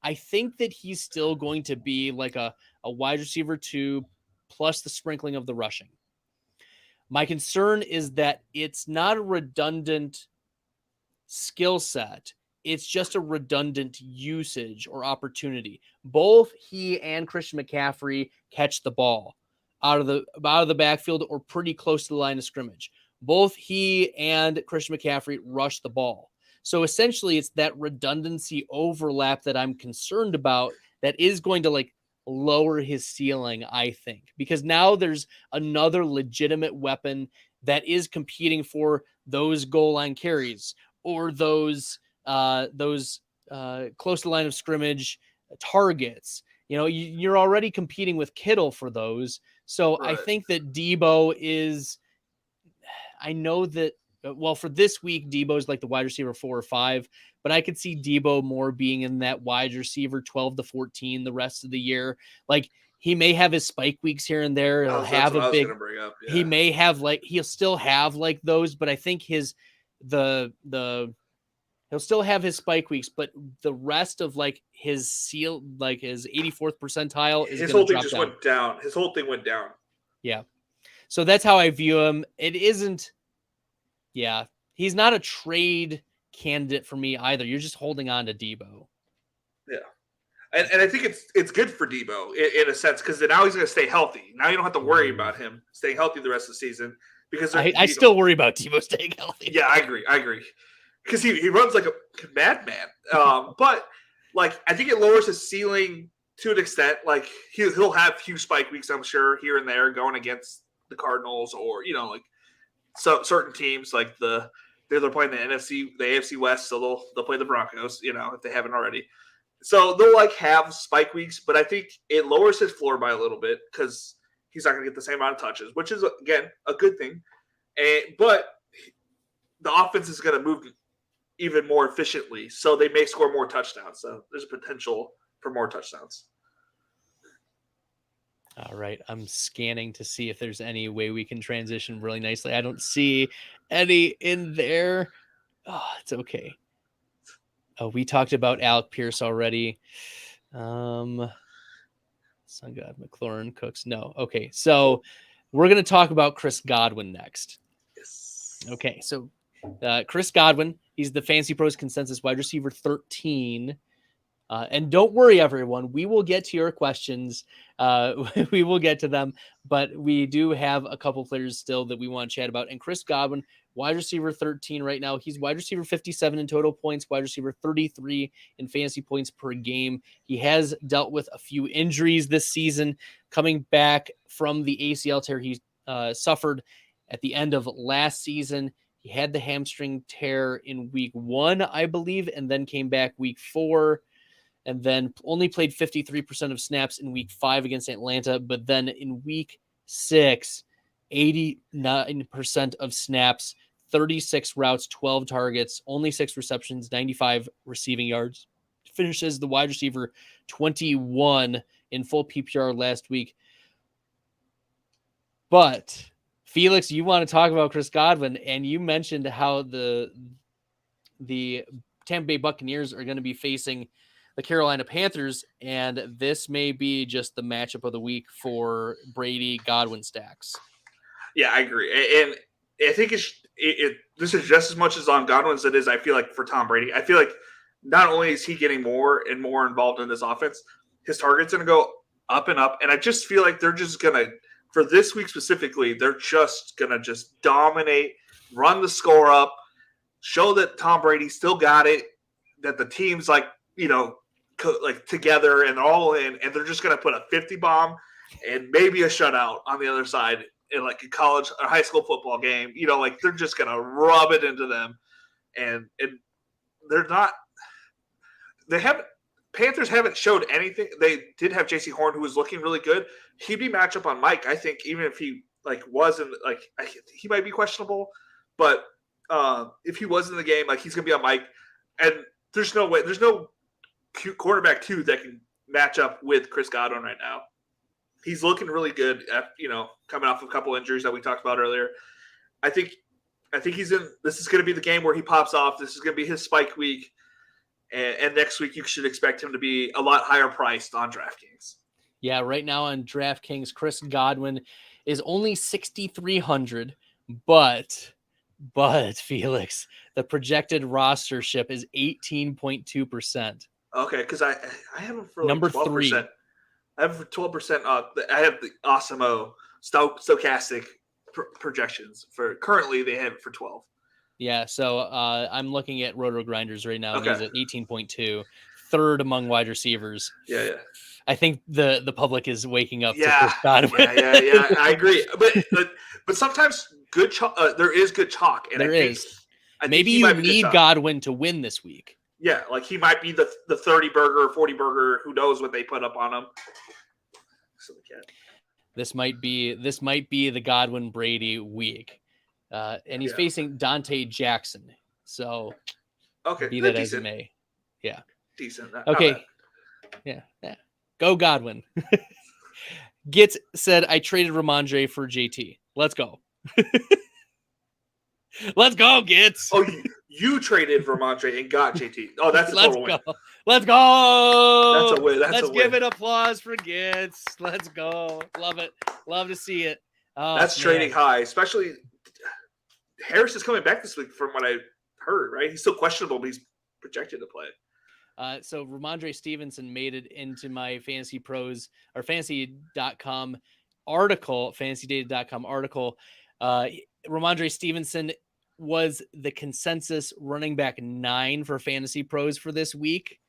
I think that he's still going to be like a wide receiver 2 plus the sprinkling of the rushing. My concern is that it's not a redundant skill set. It's just a redundant usage or opportunity. Both he and Christian McCaffrey catch the ball out of the backfield or pretty close to the line of scrimmage. Both he and Christian McCaffrey rush the ball. So essentially it's that redundancy overlap that I'm concerned about that is going to like lower his ceiling, I think, because now there's another legitimate weapon that is competing for those goal line carries or those close to the line of scrimmage targets. You're already competing with Kittle for those. So right. I think that Debo is, I know that well, for this week, Debo's like the wide receiver 4 or 5, but I could see Debo more being in that wide receiver 12 to 14 the rest of the year. Like, he may have his spike weeks here and there. He'll have a big, he may have like, he'll still have like those, but I think he'll still have his spike weeks, but the rest of like his seal, like his 84th percentile is his whole thing just went down. His whole thing went down. Yeah. So that's how I view him. It isn't, yeah, he's not a trade candidate for me either. You're just holding on to Debo. Yeah. And I think it's good for Debo in a sense, because now he's going to stay healthy. Now you don't have to worry about him staying healthy the rest of the season. Because I still worry about Debo staying healthy. Yeah, I agree. Because he runs like a madman. But like, I think it lowers his ceiling to an extent. Like, he'll have a few spike weeks, I'm sure, here and there going against the Cardinals, or like certain teams, like they're playing the AFC West, so they'll play the Broncos, if they haven't already. So they'll like have spike weeks, but I think it lowers his floor by a little bit because he's not going to get the same amount of touches, which is again a good thing. But the offense is going to move even more efficiently, so they may score more touchdowns. So there's potential for more touchdowns. All right, I'm scanning to see if there's any way we can transition really nicely. I don't see any in there. Oh, it's okay. We talked about Alec Pierce already. Sun God, McLaurin, Cooks. No. Okay, so we're going to talk about Chris Godwin next. Yes. Okay, so Chris Godwin, he's the Fantasy Pros consensus wide receiver 13. And don't worry, everyone. We will get to your questions. We will get to them, but we do have a couple players still that we want to chat about. And Chris Godwin, wide receiver 13 right now. He's wide receiver 57 in total points, wide receiver 33 in fantasy points per game. He has dealt with a few injuries this season, coming back from the ACL tear he suffered at the end of last season. He had the hamstring tear in week 1, I believe, and then came back week 4. And then only played 53% of snaps in week 5 against Atlanta. But then in week 6, 89% of snaps, 36 routes, 12 targets, only 6 receptions, 95 receiving yards. Finishes the wide receiver 21 in full PPR last week. But Felix, you want to talk about Chris Godwin, and you mentioned how the Tampa Bay Buccaneers are going to be facing the Carolina Panthers, and this may be just the matchup of the week for Brady Godwin stacks. Yeah, I agree, and I think this is just as much as on Godwin as it is, I feel like, for Tom Brady. I feel like not only is he getting more and more involved in this offense, his target's going to go up and up, and I just feel like they're just going to, for this week specifically, they're just going to just dominate, run the score up, show that Tom Brady still got it, that the team's like together and all in, and they're just going to put a 50 bomb and maybe a shutout on the other side in like a college or high school football game. They're just going to rub it into them, and Panthers haven't showed anything. They did have J.C. Horn, who was looking really good. He'd be matchup on Mike, I think, even if he wasn't, he might be questionable, but if he was in the game, he's going to be on Mike, and there's no quarterback 2 that can match up with Chris Godwin right now. He's looking really good coming off a couple injuries that we talked about earlier. I think he's in. This is going to be the game where he pops off. This is going to be his spike week, and next week you should expect him to be a lot higher priced on DraftKings. Yeah, right now on DraftKings, Chris Godwin is only 6,300, but Felix, the projected rostership is 18.2%. Okay, because I have him for number 12%. 3. I have him for 12%. I have the Awesemo stochastic projections for currently. They have it for 12. Yeah, so I'm looking at Roto Grinders right now. Okay. He's at 18.2, third among wide receivers. Yeah. I think the public is waking up to Yeah, Chris Godwin. yeah. I agree, but sometimes good chalk. There is good chalk, and I think Maybe you need Godwin to win this week. Yeah, he might be the 30 burger, 40 burger. Who knows what they put up on him? So This might be the Godwin Brady week. And he's facing Dante Jackson. So okay, be that as decent. it may. Yeah. Decent. Okay. Yeah. Go Godwin. Gitz said, I traded Ramondre for JT. Let's go. Let's go, Gitz. Oh, you traded Ramondre and got JT. Oh, that's a total win. Let's go. That's a win. Let's give it applause for Gitz. Let's go. Love it. Love to see it. Oh, that's trading high, especially Harris is coming back this week from what I heard, right? He's still questionable, but he's projected to play. So Ramondre Stevenson made it into my Fantasy Pros or fantasy.com article, fantasydata.com article. Ramondre Stevenson was the consensus running back 9 for Fantasy Pros for this week.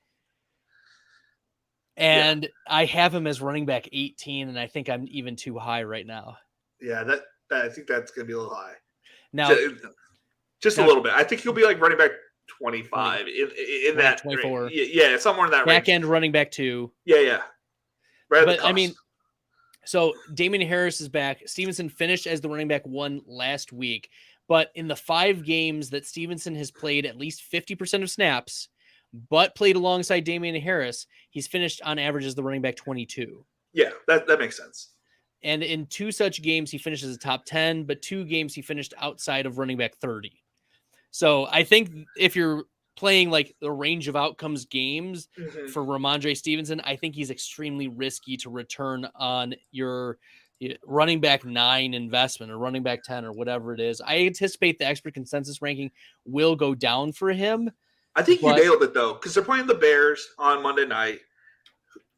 And I have him as running back 18, and I think I'm even too high right now. Yeah, that I think that's going to be a little high. Now, just a little bit. I think he'll be like running back 25 in that 24. Range. Yeah, somewhere in that back range. End running back 2. Yeah. Right. But I mean, so Damian Harris is back. Stevenson finished as the running back 1 last week, but in the 5 games that Stevenson has played at least 50% of snaps, but played alongside Damian Harris, he's finished on average as the running back 22. Yeah, that makes sense. And in 2 such games, he finished as a top 10, but 2 games he finished outside of running back 30. So I think if you're playing like the range of outcomes games for Ramondre Stevenson, I think he's extremely risky to return on your running back 9 investment or running back 10 or whatever it is. I anticipate the expert consensus ranking will go down for him. I think you nailed it though, because they're playing the Bears on Monday night,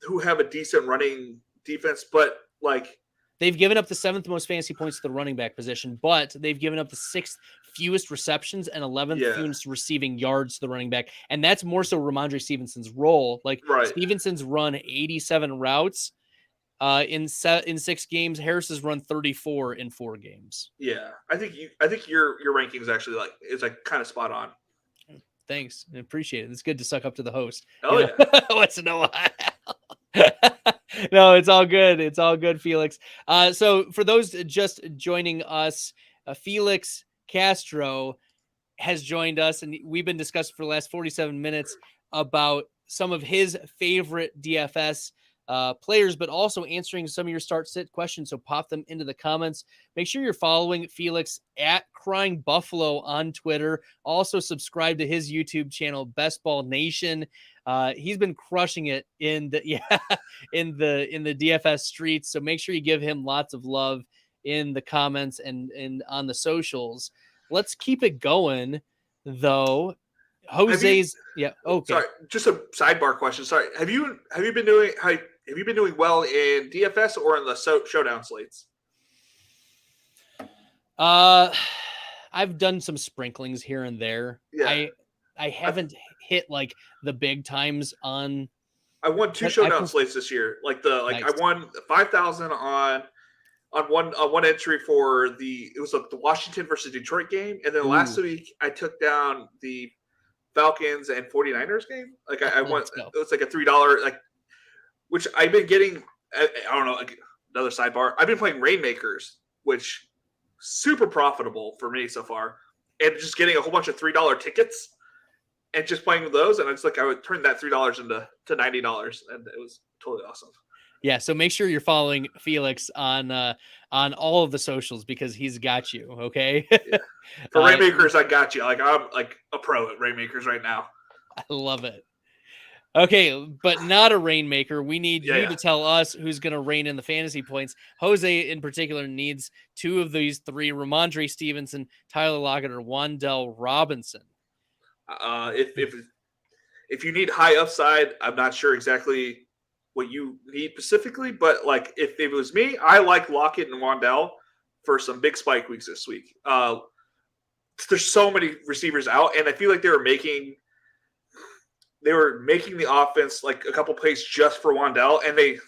who have a decent running defense, but like they've given up the 7th most fantasy points to the running back position, but they've given up the 6th fewest receptions and 11th fewest receiving yards to the running back. And that's more so Ramondre Stevenson's role. Like Stevenson's run 87 routes in 6 games. Harris has run 34 in 4 games. Yeah. I think your ranking is actually it's kind of spot on. Thanks. I appreciate it. It's good to suck up to the host. Oh yeah. What's in a while? No, it's all good. It's all good, Felix. So for those just joining us, Felix Castro has joined us, and we've been discussing for the last 47 minutes about some of his favorite DFS players, but also answering some of your start-sit questions. So pop them into the comments. Make sure you're following Felix at Crying Buffalo on Twitter. Also subscribe to his YouTube channel, Best Ball Nation. He's been crushing it in the DFS streets. So make sure you give him lots of love in the comments and on the socials. Let's keep it going though. Jose's okay. Sorry, just a sidebar question. Sorry, have you been doing well in DFS or in the showdown slates? I've done some sprinklings here and there. Yeah. I haven't hit like the big times on. I won 2 showdown slates this year. Nice. I won 5,000 on one entry for it was the Washington versus Detroit game, and then last week I took down the Falcons and 49ers game. I won. It was like a $3 which I've been getting. I don't know. Another sidebar. I've been playing Rainmakers, which super profitable for me so far, and just getting a whole bunch of $3 tickets and just playing with those. And it's I would turn that $3 into $90, and it was totally awesome. Yeah, so make sure you're following Felix on all of the socials because he's got you. Okay. Yeah. For Rainmakers, I got you. I'm a pro at Rainmakers right now. I love it. Okay, but not a rainmaker. We need you to tell us who's going to reign in the fantasy points. Jose, in particular, needs 2 of these 3: Ramondre Stevenson, Tyler Lockett, or Wan'Dale Robinson. If you need high upside, I'm not sure exactly what you need specifically, but if it was me, I like Lockett and Wan'Dale for some big spike weeks this week. There's so many receivers out, and I feel like they were making the offense a couple plays just for Wan'Dale, and they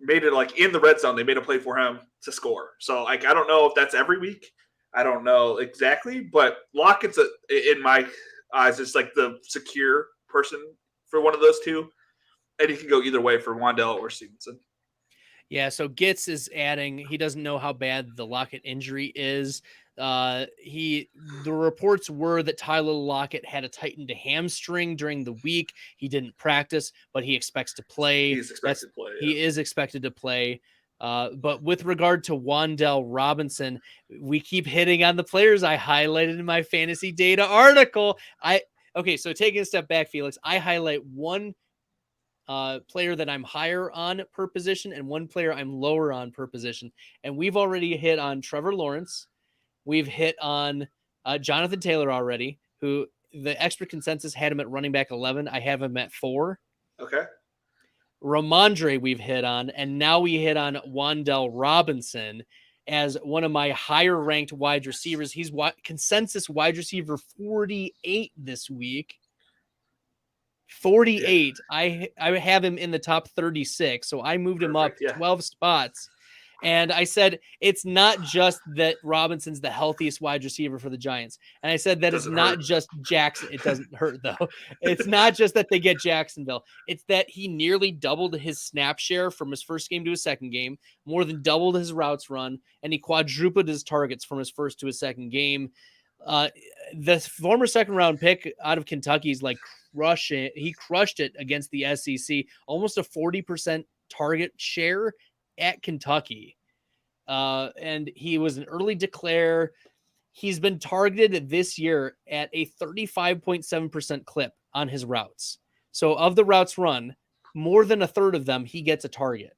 made it in the red zone. They made a play for him to score. So I don't know if that's every week. I don't know exactly, but Lockett's in my eyes is the secure person for one of those 2. And he can go either way for Wan'Dale or Stevenson. Yeah, so Gitz is adding, he doesn't know how bad the Lockett injury is. The reports were that Tyler Lockett had a tightened hamstring during the week. He didn't practice, but he expects to play. He's expected to play. He is expected to play. But with regard to Wan'Dale Robinson, we keep hitting on the players I highlighted in my fantasy data article. So taking a step back, Felix, I highlight one player that I'm higher on per position and one player I'm lower on per position. And we've already hit on Trevor Lawrence. We've hit on Jonathan Taylor already, who the expert consensus had him at running back 11. I have him at 4. Okay. Ramondre we've hit on, and now we hit on Wan'Dale Robinson as one of my higher ranked wide receivers. He's consensus wide receiver 48 this week. 48. Yeah. I have him in the top 36, so I moved him up 12 spots. And I said, it's not just that Robinson's the healthiest wide receiver for the Giants. And I said that it's not just Jackson. It doesn't hurt, though. It's not just that they get Jacksonville. It's that he nearly doubled his snap share from his first game to his second game, more than doubled his routes run, and he quadrupled his targets from his first to his second game. The former second-round pick out of Kentucky is like crushing. He crushed it against the SEC, almost a 40% target share at Kentucky. And he was an early declare. He's been targeted this year at a 35.7% clip on his routes. So of the routes run, more than a third of them, he gets a target.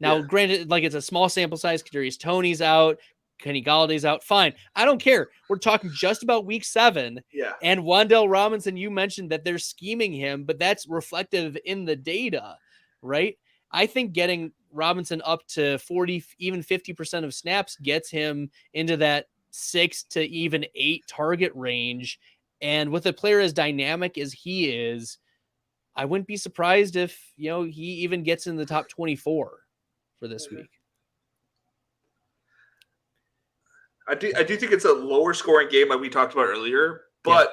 Now, granted, like it's a small sample size. Kadarius Toney's out. Kenny Galladay's out. Fine. I don't care. We're talking just about week 7. Yeah. And Wan'Dale Robinson, you mentioned that they're scheming him, but that's reflective in the data, right? I think getting Robinson up to 40, even 50% of snaps gets him into that 6 to even 8 target range. And with a player as dynamic as he is, I wouldn't be surprised if, he even gets in the top 24 for this week. I do think it's a lower scoring game like we talked about earlier, but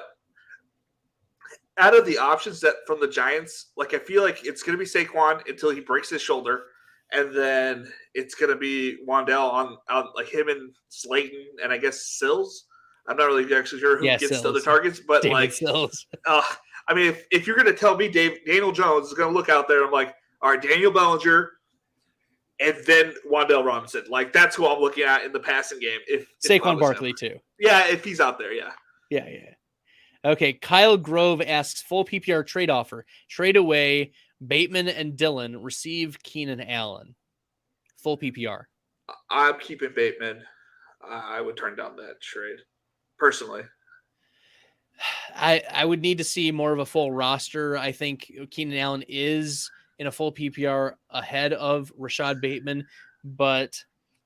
out of the options that from the Giants, like I feel like it's going to be Saquon until he breaks his shoulder, and then it's going to be Wan'Dale on like him and Slayton and I guess Sills. I'm not really actually sure who gets the other targets, but David like Sills. I mean, if you're going to tell me Daniel Jones is going to look out there, I'm like, all right, Daniel Bellinger, and then Wan'Dale Robinson. Like, that's who I'm looking at in the passing game. If Saquon Barkley, too. Yeah, if he's out there, yeah. Yeah. Okay, Kyle Grove asks, full PPR trade offer. Trade away Bateman and Dillon. Receive Keenan Allen. Full PPR. I'm keeping Bateman. I would turn down that trade, personally. I would need to see more of a full roster. I think Keenan Allen is in a full PPR ahead of Rashad Bateman, but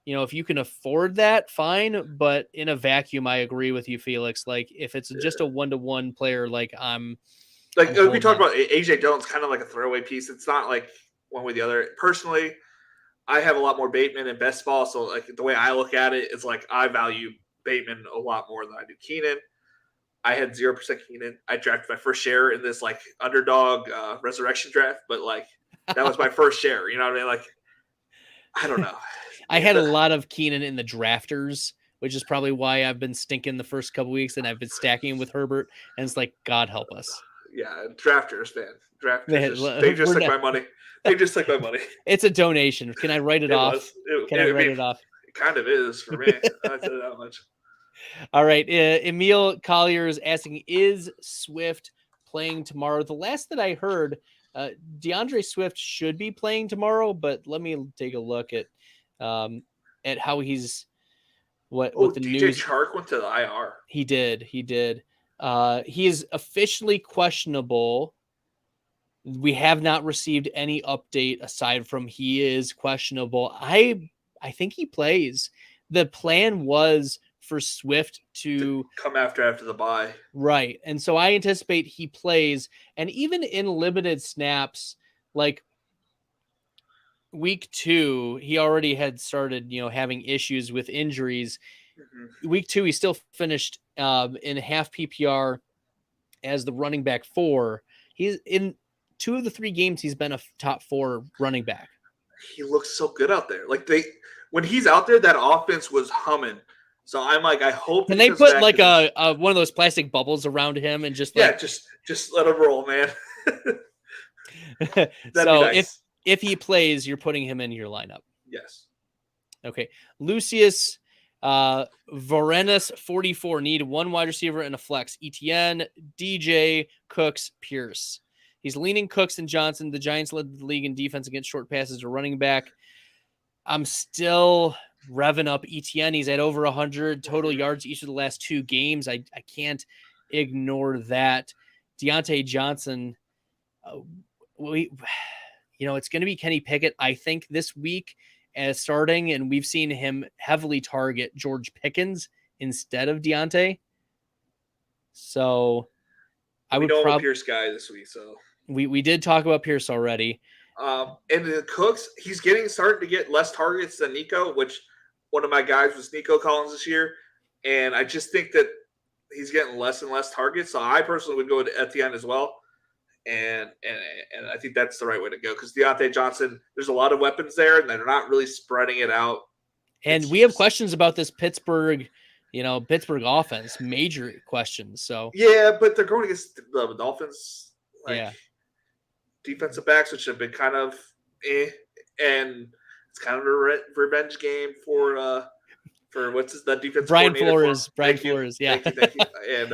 if you can afford that, fine. But in a vacuum, I agree with you, Felix. Like if it's just a 1-to-1 player, like we talked about AJ Dillon's kind of like a throwaway piece. It's not like one way or the other. Personally, I have a lot more Bateman in best ball. So like the way I look at it is like I value Bateman a lot more than I do Keenan. I had 0% Keenan. I drafted my first share in this like underdog resurrection draft, but like that was my first share. You know what I mean? Like, I don't know. I had a lot of Keenan in the drafters, which is probably why I've been stinking the first couple weeks, and I've been stacking with Herbert. And it's like, God help us. Yeah, drafters, man. They just took my money. They just took my money. It's a donation. Can I write it off? Can I write it off? It kind of is for me. I said it that much. All right. Emil Collier is asking, is Swift playing tomorrow? The last that I heard, DeAndre Swift should be playing tomorrow, but let me take a look at how he's what the DJ news. Chark went to the IR. He did. He is officially questionable. We have not received any update aside from he is questionable. I think he plays. The plan was for Swift to come after the bye. Right. And so I anticipate he plays. And even in limited snaps, like week 2, he already had started, having issues with injuries. Mm-hmm. Week 2, he still finished in half PPR as the running back 4. He's in 2 of the 3 games. He's been a top 4 running back. He looks so good out there. Like when he's out there, that offense was humming. So I'm like, I hope. Can they put like a one of those plastic bubbles around him and just like just let him roll, man. So nice. if he plays, you're putting him in your lineup. Yes. Okay. Lucius Varenas 44 need one wide receiver and a flex. Etienne, DJ, Cooks, Pierce. He's leaning Cooks and Johnson. The Giants led the league in defense against short passes to running back. I'm still revving up Etienne. He's at over 100 total yards each of the last 2 games. I can't ignore that. Deontay Johnson, it's going to be Kenny Pickett, I think, this week as starting, and we've seen him heavily target George Pickens instead of Deontay. So I'm a Pierce guy this week, so we did talk about Pierce already. And the Cooks, he's starting to get less targets than Nico, which one of my guys was Nico Collins this year. And I just think that he's getting less and less targets. So I personally would go to Etienne as well. And I think that's the right way to go because Deontay Johnson, there's a lot of weapons there, and they're not really spreading it out. And we have questions about this Pittsburgh offense, major questions. So yeah, but they're going against the Dolphins. Yeah. Defensive backs, which have been kind of and it's kind of a revenge game for what's that defensive Brian coordinator? Brian Flores, yeah. Thank you. And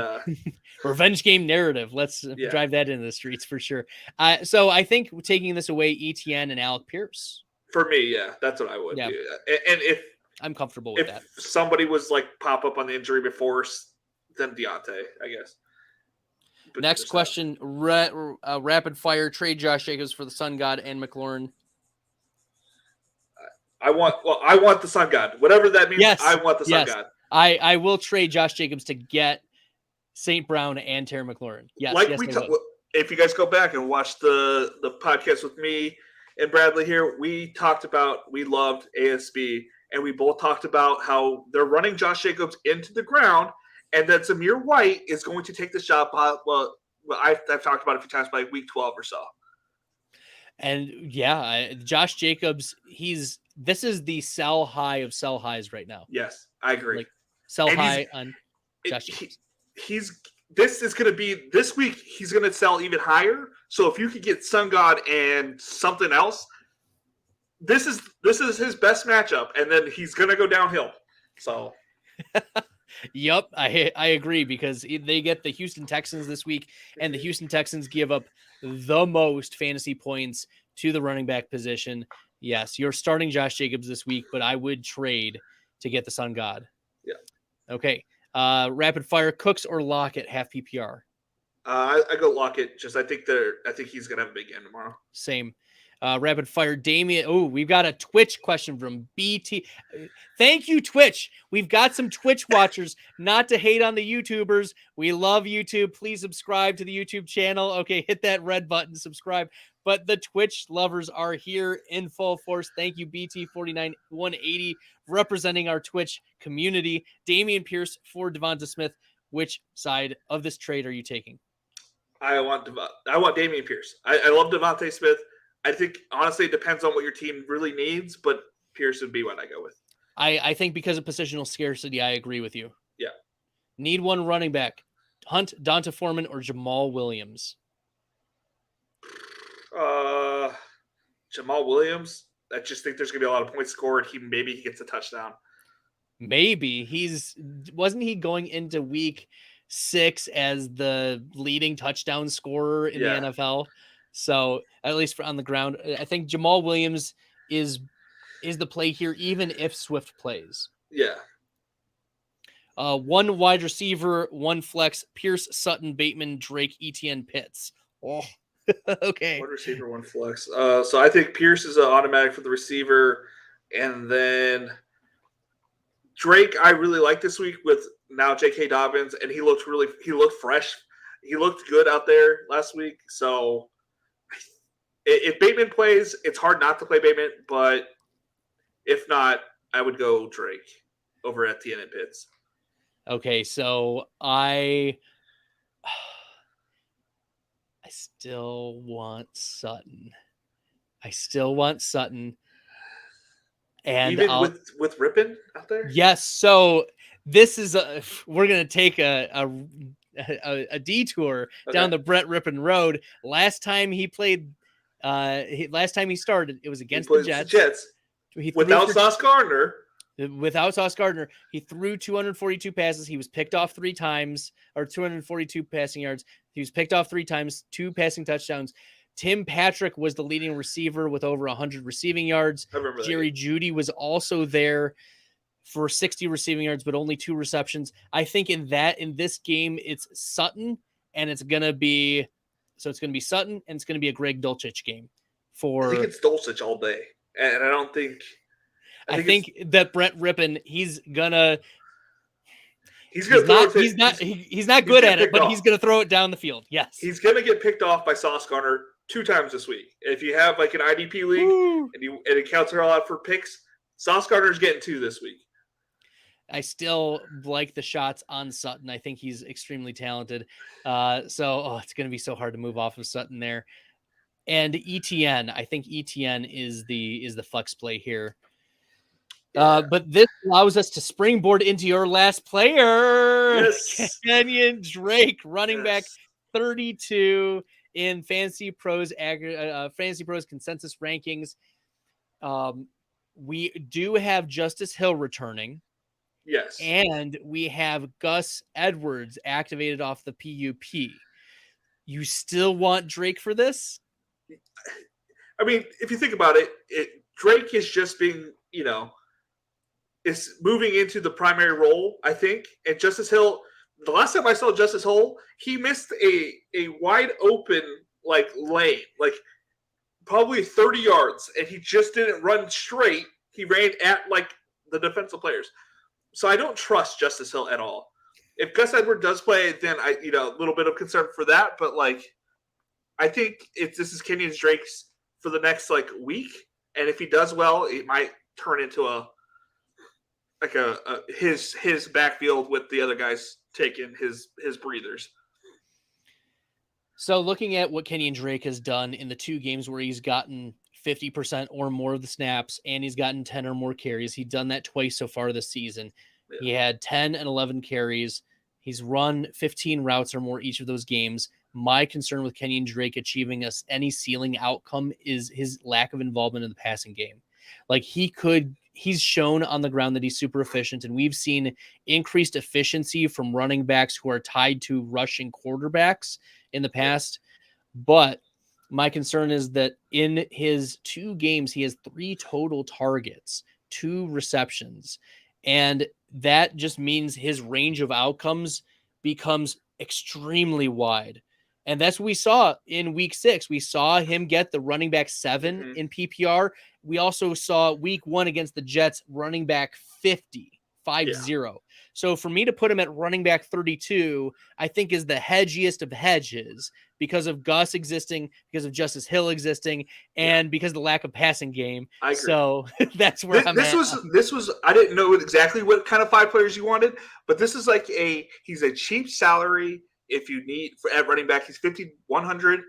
revenge game narrative. Let's drive that into the streets for sure. So I think taking this away, Etienne and Alec Pierce. For me, yeah, that's what I would do. And if I'm comfortable with that. If somebody was like pop up on the injury before, then Deontay, I guess. But next question, rapid fire, trade Josh Jacobs for the Sun God and McLaurin. I want the Sun God. Whatever that means, yes. I want the Sun God. I will trade Josh Jacobs to get St. Brown and Terry McLaurin. Yes, if you guys go back and watch the podcast with me and Bradley here, we loved ASB, and we both talked about how they're running Josh Jacobs into the ground, and that Zamir White is going to take the shot. Well, I've talked about it a few times by week 12 or so. And Josh Jacobs, this is the sell high of sell highs right now. Yes, I agree. Like sell high on Josh Jacobs. This week he's going to sell even higher. So if you could get Sun God and something else, this is his best matchup, and then he's going to go downhill. So. Yep, I agree because they get the Houston Texans this week, and the Houston Texans give up the most fantasy points to the running back position. Yes, you're starting Josh Jacobs this week, but I would trade to get the Sun God. Yeah. Okay. Rapid fire, Cooks or Lockett, half PPR. I go Lockett. I think he's gonna have a big game tomorrow. Same. Rapid fire, Damien. Oh, we've got a Twitch question from BT. Thank you, Twitch. We've got some Twitch watchers. Not to hate on the YouTubers. We love YouTube. Please subscribe to the YouTube channel. Okay, hit that red button, subscribe. But the Twitch lovers are here in full force. Thank you, BT49180, representing our Twitch community. Damian Pierce for Devonta Smith. Which side of this trade are you taking? I want Damian Pierce. I love Devonta Smith. I think, honestly, it depends on what your team really needs, but Pierce would be what I go with. I think because of positional scarcity, I agree with you. Yeah. Need one running back. Hunt, Donta Foreman, or Jamal Williams? Jamal Williams. I just think there's going to be a lot of points scored. Maybe he gets a touchdown. Maybe. Wasn't he going into week 6 as the leading touchdown scorer in the NFL? So at least on the ground, I think Jamal Williams is the play here, even if Swift plays. Yeah. One wide receiver, one flex, Pierce, Sutton, Bateman, Drake, Etienne, Pitts. Oh, okay. One receiver, one flex. So I think Pierce is an automatic for the receiver. And then Drake, I really like this week with now J.K. Dobbins, and he looked fresh. He looked good out there last week. So if Bateman plays, it's hard not to play Bateman, but if not, I would go Drake over Etienne and Pitts. Okay, so I still want Sutton. And even with Rippon out there? Yes, so this is we're going to take a detour down the Brett Rippon road. Last time he played, last time he started, it was against the Jets. Without Sauce Gardner. Without Sauce Gardner, he threw 242 passes. He was picked off 3 times, or 242 passing yards. He was picked off 3 times, 2 passing touchdowns. Tim Patrick was the leading receiver with over 100 receiving yards. Jerry Jeudy was also there for 60 receiving yards, but only 2 receptions. I think in this game, it's Sutton, and it's going to be Sutton, and it's going to be a Greg Dulcich game. I think it's Dulcich all day, and I don't think. I think that Brett Rippon, he's not good at it, but he's gonna throw it down the field. Yes, he's gonna get picked off by Sauce Gardner 2 times this week. If you have like an IDP league and it counts her all out for picks, Sauce Gardner's getting 2 this week. I still like the shots on Sutton. I think he's extremely talented. It's gonna be so hard to move off of Sutton there. And ETN, I think ETN is the flex play here. But this allows us to springboard into your last player, yes. Kenyan Drake, running back 32 in Fantasy Pros consensus rankings. We do have Justice Hill returning. Yes. And we have Gus Edwards activated off the PUP. You still want Drake for this? I mean, if you think about it, Drake is just being, is moving into the primary role, I think. And Justice Hill, the last time I saw Justice Hill, he missed a wide open lane, probably 30 yards, and he just didn't run straight. He ran at the defensive players. So I don't trust Justice Hill at all. If Gus Edwards does play, then a little bit of concern for that. But I think this is Kenyan Drake's for the next week, and if he does well, it might turn into his backfield with the other guys taking his breathers. So looking at what Kenyan Drake has done in the 2 games where he's gotten 50% or more of the snaps and he's gotten 10 or more carries, he's done that twice so far this season. Yeah. He had 10 and 11 carries. He's run 15 routes or more each of those games. My concern with Kenyan Drake achieving any ceiling outcome is his lack of involvement in the passing game. He's shown on the ground that he's super efficient, and we've seen increased efficiency from running backs who are tied to rushing quarterbacks in the past. But my concern is that in his 2 games, he has 3 total targets, 2 receptions, and that just means his range of outcomes becomes extremely wide. And that's what we saw in week 6. We saw him get the running back 7 in PPR. We also saw week 1 against the Jets running back 50. So for me to put him at running back 32, I think is the hedgiest of hedges because of Gus existing, because of Justice Hill existing, and because of the lack of passing game. I agree. So that's where I'm at. This was I didn't know exactly what kind of 5 players you wanted, but this is he's a cheap salary. If you need at running back, he's 5,100,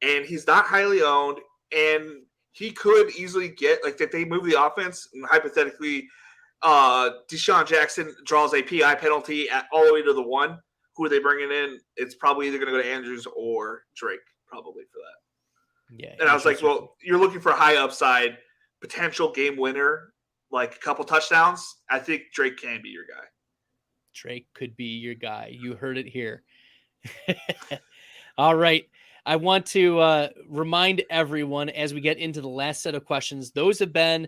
and he's not highly owned, and he could easily get if they move the offense, and hypothetically, Deshaun Jackson draws a PI penalty all the way to the 1. Who are they bringing in? It's probably either going to go to Andrews or Drake, probably for that. Yeah, and I was well, you're looking for a high upside potential game winner, a couple touchdowns. I think Drake can be your guy. Drake could be your guy. You heard it here. All right. I want to remind everyone as we get into the last set of questions, those have been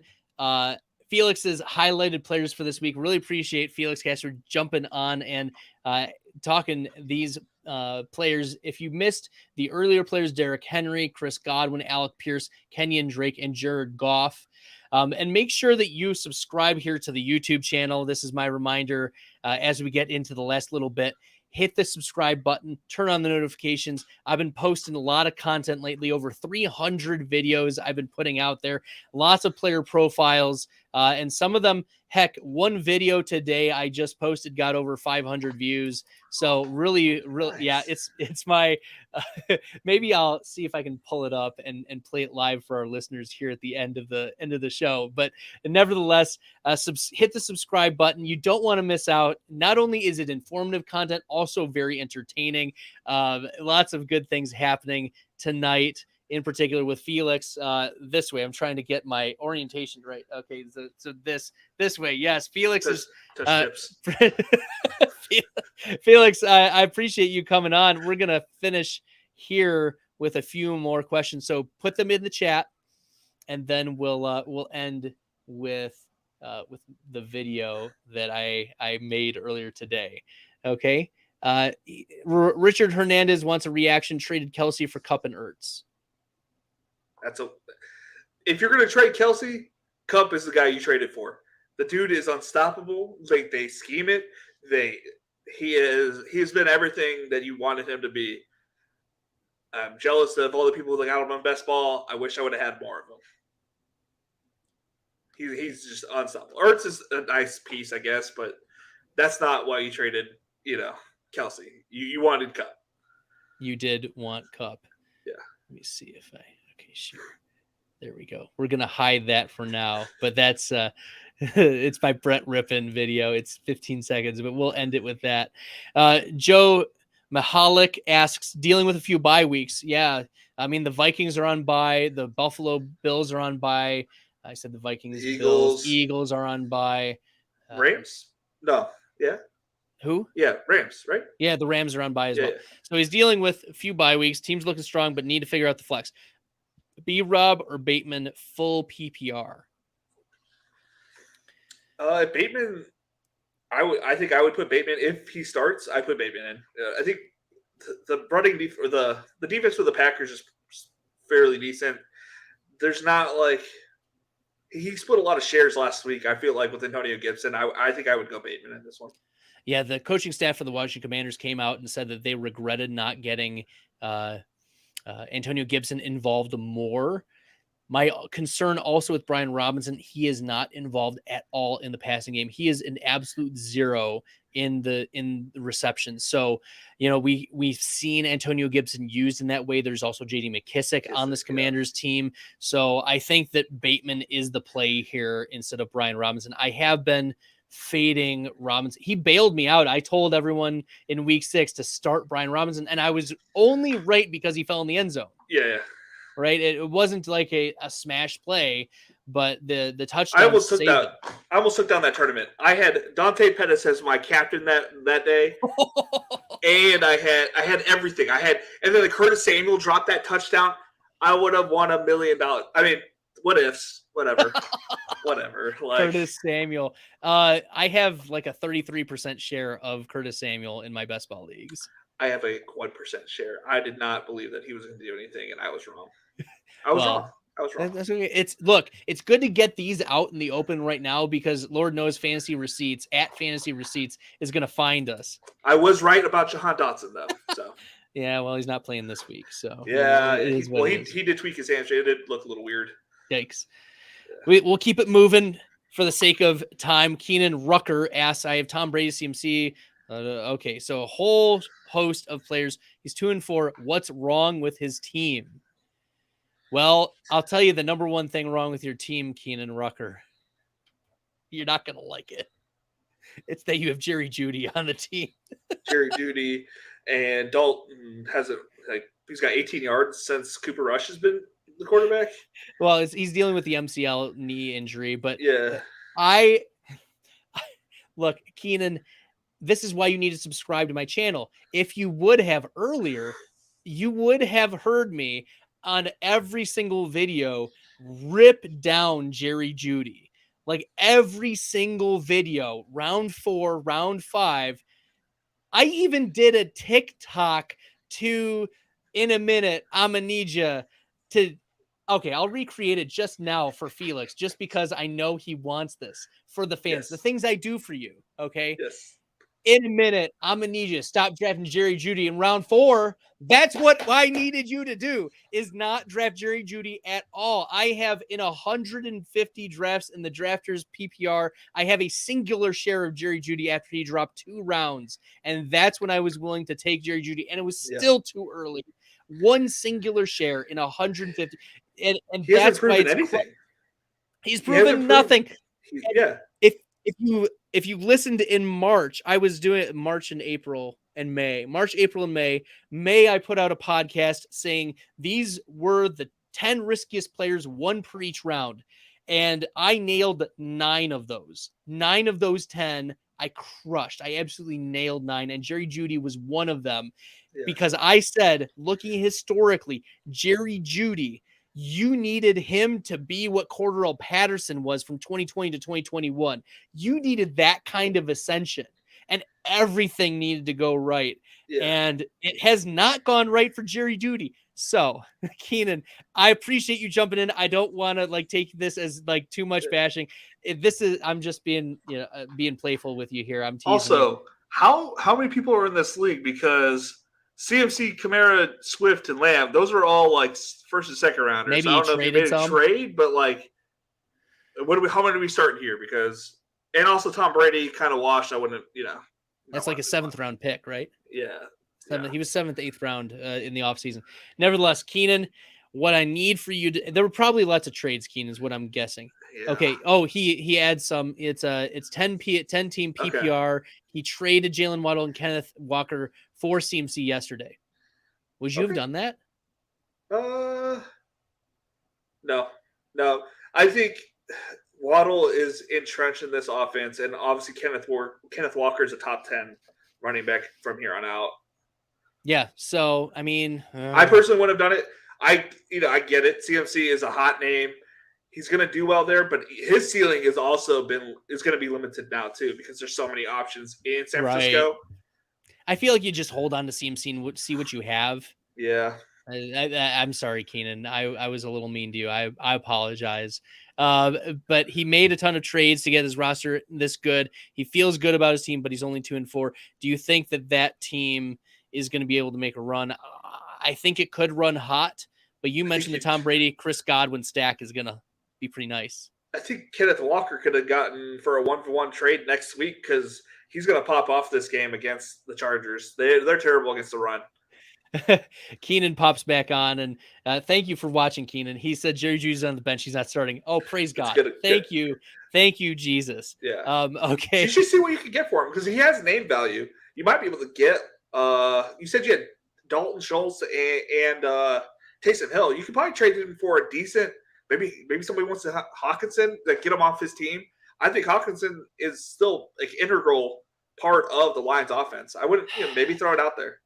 Felix's highlighted players for this week. Really appreciate Felix Castro jumping on and talking these players. If you missed the earlier players, Derrick Henry, Chris Godwin, Alec Pierce, Kenyan Drake, and Jared Goff. And make sure that you subscribe here to the YouTube channel. This is my reminder as we get into the last little bit. Hit the subscribe button, turn on the notifications. I've been posting a lot of content lately, over 300 videos I've been putting out there, lots of player profiles, And some of them, heck, one video today I just posted got over 500 views. So really, Nice. yeah, it's my, maybe I'll see if I can pull it up and play it live for our listeners here at the end of the show. But nevertheless, hit the subscribe button. You don't want to miss out. Not only is it informative content, also very entertaining. Lots of good things happening tonight, in particular with Felix. This way, I'm trying to get my orientation right. Okay, so this way, yes, Felix is Felix. I appreciate you coming on. We're gonna finish here with a few more questions, so put them in the chat, and then we'll end with the video that I made earlier today. Okay. Richard Hernandez wants a reaction. Traded Kelsey for Kupp and Ertz. If you're going to trade Kelsey, Kupp is the guy you traded for. The dude is unstoppable. They scheme it. He has been everything that you wanted him to be. I'm jealous of all the people that got him on best ball. I wish I would have had more of them. He's just unstoppable. Ertz is a nice piece, I guess, but that's not why you traded, Kelsey. You wanted Kupp. You did want Kupp. Yeah. Let me see if okay, sure. There we go. We're going to hide that for now, but that's it's my Brett Rippin video. It's 15 seconds, but we'll end it with that. Joe Mahalik asks, dealing with a few bye weeks. Yeah. I mean, the Vikings are on bye. The Buffalo Bills are on bye. I said the Vikings, Eagles are on bye. Rams? No. Yeah. Who? Yeah, Rams, right? Yeah, the Rams are on bye as well. Yeah. So he's dealing with a few bye weeks. Team's looking strong, but need to figure out the flex. B-Rob or Bateman, full PPR? Bateman, I think I would put Bateman. If he starts, I put Bateman in. I think the running the defense for the Packers is fairly decent. There's not he split a lot of shares last week, I feel like, with Antonio Gibson. I think I would go Bateman in this one. Yeah, the coaching staff for the Washington Commanders came out and said that they regretted not getting Antonio Gibson involved more. My concern also with Brian Robinson, he is not involved at all in the passing game. He is an absolute zero in the reception. So, we've seen Antonio Gibson used in that way. There's also JD McKissick on this Commanders team. So I think that Bateman is the play here instead of Brian Robinson. I have been fading Robinson. He bailed me out. I told everyone in week 6 to start Brian Robinson, and I was only right because he fell in the end zone. Yeah. Right. It wasn't like a smash play, but the touchdown. I almost took down that tournament. I had Dante Pettis as my captain that day, and I had everything. And then the Curtis Samuel dropped that touchdown. I would have won $1 million. I mean, what ifs? Whatever. Curtis Samuel. I have like a 33% share of Curtis Samuel in my best ball leagues. I have a 1% share. I did not believe that he was going to do anything, and I was wrong. I was wrong. That's okay. It's good to get these out in the open right now because Lord knows Fantasy Receipts is going to find us. I was right about Jahan Dotson though. So yeah, well, he's not playing this week, so yeah. He did tweak his hamstring. It did look a little weird. Yikes. Yeah. We'll keep it moving for the sake of time. Keenan Rucker asks, I have Tom Brady CMC. Okay, so a whole host of players. He's 2-4. What's wrong with his team? Well, I'll tell you the number one thing wrong with your team, Keenan Rucker. You're not going to like it. It's that you have Jerry Jeudy on the team. Jerry Jeudy and Dalton he's got 18 yards since Cooper Rush has been the quarterback. Well, he's dealing with the MCL knee injury, but yeah, look, Keenan, this is why you need to subscribe to my channel. If you would have earlier, you would have heard me on every single video rip down Jerry Jeudy. Like every single video, round 4, round 5. I even did a TikTok to, in a minute, I'm gonna need you to, okay, I'll recreate it just now for Felix, just because I know he wants this for the fans, the things I do for you. Okay. Yes. in a minute, I'm going to need you to stop drafting Jerry Jeudy in round 4. That's what I needed you to do, is not draft Jerry Jeudy at all. I have in 150 drafts in the Drafters PPR, I have a singular share of Jerry Jeudy after he dropped 2 rounds. And that's when I was willing to take Jerry Jeudy. And it was still too early. One singular share in 150. And he hasn't that's proven why anything. He's proven nothing. Yeah. If you listened in March, I was doing it in March, April, and May. May, I put out a podcast saying these were the 10 riskiest players, 1 per each round. And I nailed 9 of those. 9 of those 10, I crushed. I absolutely nailed 9. And Jerry Jeudy was one of them because I said, looking historically, Jerry Jeudy, you needed him to be what Cordarrelle Patterson was from 2020 to 2021. You needed that kind of ascension, and everything needed to go right. Yeah. And it has not gone right for Jerry Jeudy. So, Keenan, I appreciate you jumping in. I don't want to take this as too much bashing. I'm just being, being playful with you here. I'm teasing also you. How many people are in this league? Because CMC, Kamara, Swift, and Lamb, those are all first and second rounders. Maybe I don't know if you made a trade, but how many do we start here? Because, and also Tom Brady kind of washed. I wouldn't, That's like a 7th round pick, right? Yeah. He was 7th, 8th round in the offseason. Nevertheless, Keenan, what I need for you there were probably lots of trades, Keenan, is what I'm guessing. Yeah. Okay. Oh, he adds some. It's 10 team PPR. Okay. He traded Jalen Waddle and Kenneth Walker for CMC yesterday. Would you have done that? No. I think Waddle is entrenched in this offense, and obviously Kenneth Walker is a top 10 running back from here on out. Yeah. So I mean, I personally would have done it. I get it. CMC is a hot name. He's going to do well there, but his ceiling is going to be limited now too, because there's so many options in San Francisco. I feel like you just hold on to CMC and see what you have. Yeah. I'm sorry, Keenan. I was a little mean to you. I apologize. But he made a ton of trades to get his roster this good. He feels good about his team, but he's only 2-4. Do you think that team is going to be able to make a run? I think it could run hot, but you mentioned the Tom Brady, Chris Godwin stack is going to be pretty nice. I think Kenneth Walker could have gotten for a 1-for-1 trade next week because he's going to pop off this game against the Chargers. They're terrible against the run. Keenan pops back on, and thank you for watching, Keenan. He said Jerry Jeudy's on the bench. He's not starting. Oh, praise God. Thank you. Thank you, Jesus. Yeah. Okay. You should see what you can get for him because he has name value. You might be able to get you said you had Dalton Schultz and Taysom Hill. You could probably trade him for a decent maybe somebody wants to Hawkinson, get him off his team. I think Hawkinson is still integral part of the Lions offense. I wouldn't maybe throw it out there.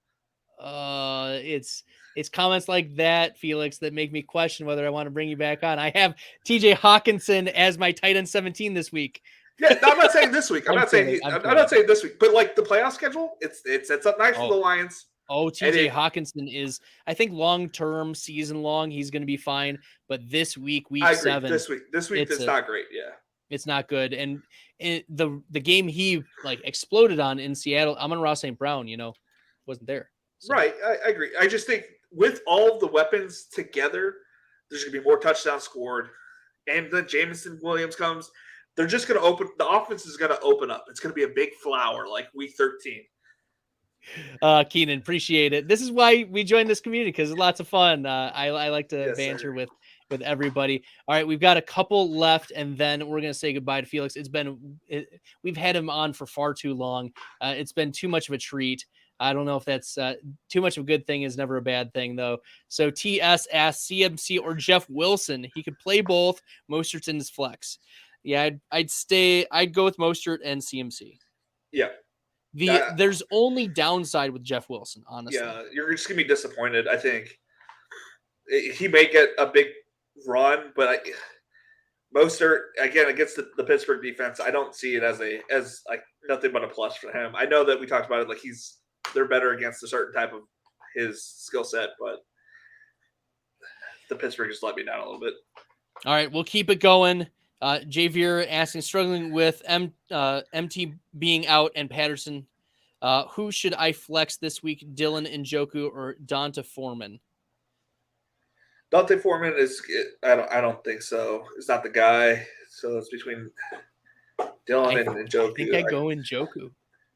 It's comments like that, Felix, that make me question whether I want to bring you back on. I have TJ Hawkinson as my tight end 17 this week. Yeah, no, I'm not saying this week. I'm not saying this week, but the playoff schedule, it sets up nice for the Lions. Oh, TJ Hawkinson is, I think, long-term, season-long, he's going to be fine. But this week, week 7. This week it's not great. Yeah, it's not good. And the game he exploded on in Seattle, Amon-Ra St. Brown, wasn't there. So. Right, I agree. I just think with all of the weapons together, there's going to be more touchdowns scored. And then Jameson Williams comes. They're just going to open – the offense is going to open up. It's going to be a big flower like week 13. Keenan, appreciate it. This is why we joined this community, because it's lots of fun. I like to banter with everybody. All right, we've got a couple left, and then we're going to say goodbye to Felix. We've had him on for far too long. It's been too much of a treat. I don't know if that's too much of a good thing. Is never a bad thing, though. So TS asks CMC or Jeff Wilson. He could play both. Mostert's in his flex. Yeah, I'd go with Mostert and CMC. Yeah. There's only downside with Jeff Wilson, honestly. Yeah, you're just gonna be disappointed. I think he may get a big run, but Mostert again against the Pittsburgh defense, I don't see it as nothing but a plus for him. I know that we talked about it, they're better against a certain type of his skill set, but the Pittsburgh just let me down a little bit. All right, we'll keep it going. Javier asking, struggling with MT being out and Patterson Who should I flex this week? Dylan Njoku or Donta Foreman? Dante Foreman is. I don't think so. It's not the guy. So it's between Dylan and Njoku. I think I go Njoku.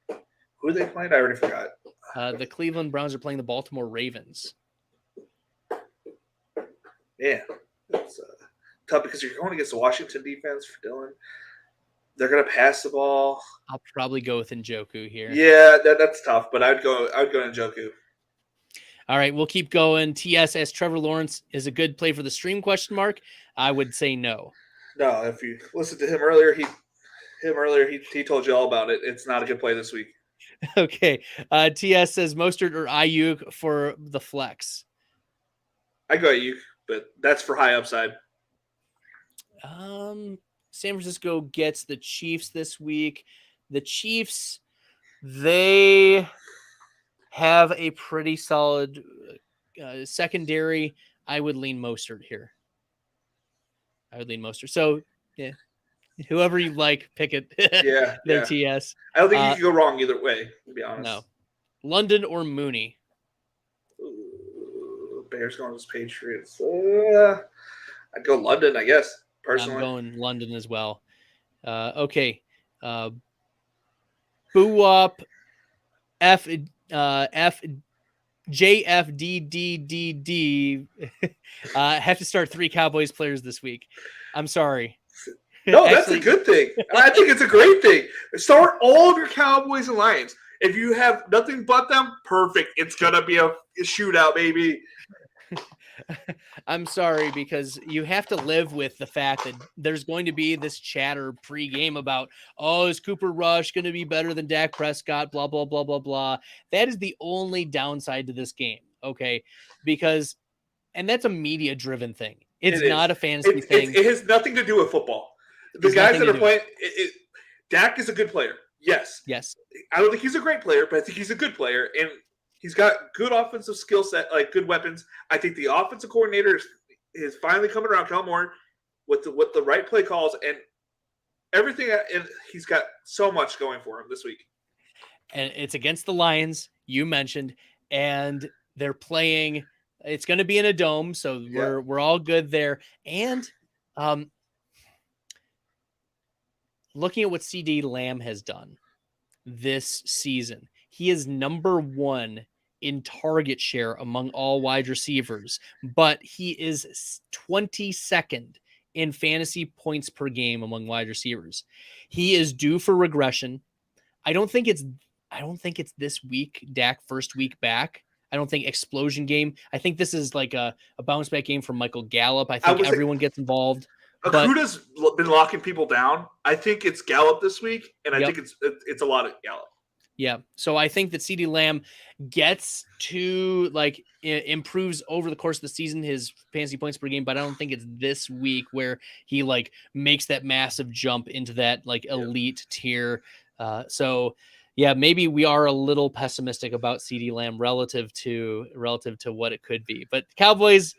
Who are they playing? I already forgot. The Cleveland Browns are playing the Baltimore Ravens. Yeah, it's tough because you're going against the Washington defense for Dylan. They're going to pass the ball. I'll probably go with Njoku here. Yeah, that's tough, but I'd go Njoku. All right, we'll keep going. TS asks Trevor Lawrence is a good play for the stream ? I would say no. No, if you listened to him earlier, he told you all about it. It's not a good play this week. Okay. TS says Mostert or Ayuk for the flex. I go Ayuk, but that's for high upside. San Francisco gets the Chiefs this week. The Chiefs, they have a pretty solid secondary. I would lean Mostert here. So, yeah, whoever you like, pick it. Yeah. TS. I don't think you can go wrong either way, to be honest. No. London or Mooney? Bears going to Patriots. I'd go London, I guess, personally. I'm going London as well. Okay. Boo up JFDDDD have to start 3 Cowboys players this week. I'm sorry. No, that's a good thing. I think it's a great thing. Start all of your Cowboys and Lions. If you have nothing but them, perfect. It's going to be a shootout, baby. I'm sorry, because you have to live with the fact that there's going to be this chatter pre-game about, is Cooper Rush going to be better than Dak Prescott, blah, blah, blah, blah, blah. That is the only downside to this game, okay? And that's a media-driven thing. It's not a fantasy thing. It has nothing to do with football. The guys that are playing, Dak is a good player. Yes. I don't think he's a great player, but I think he's a good player, and he's got good offensive skill set, like good weapons. I think the offensive coordinator is finally coming around, Kellen Moore, with the right play calls and everything. And he's got so much going for him this week. And it's against the Lions, you mentioned, and they're playing. It's going to be in a dome, so we're all good there. And looking at what CD Lamb has done this season, he is number 1 in target share among all wide receivers, but he is 22nd in fantasy points per game among wide receivers. He is due for regression. I don't think it's this week, Dak first week back. I don't think explosion game. I think this is like a bounce back game from Michael Gallup. I think everyone gets involved. Akuda's been locking people down. I think it's Gallup this week, and I think it's a lot of Gallup. Yeah. So I think that CeeDee Lamb gets to improves over the course of the season, his fantasy points per game, but I don't think it's this week where he makes that massive jump into that elite tier. So yeah, maybe we are a little pessimistic about CeeDee Lamb relative to what it could be, but Cowboys,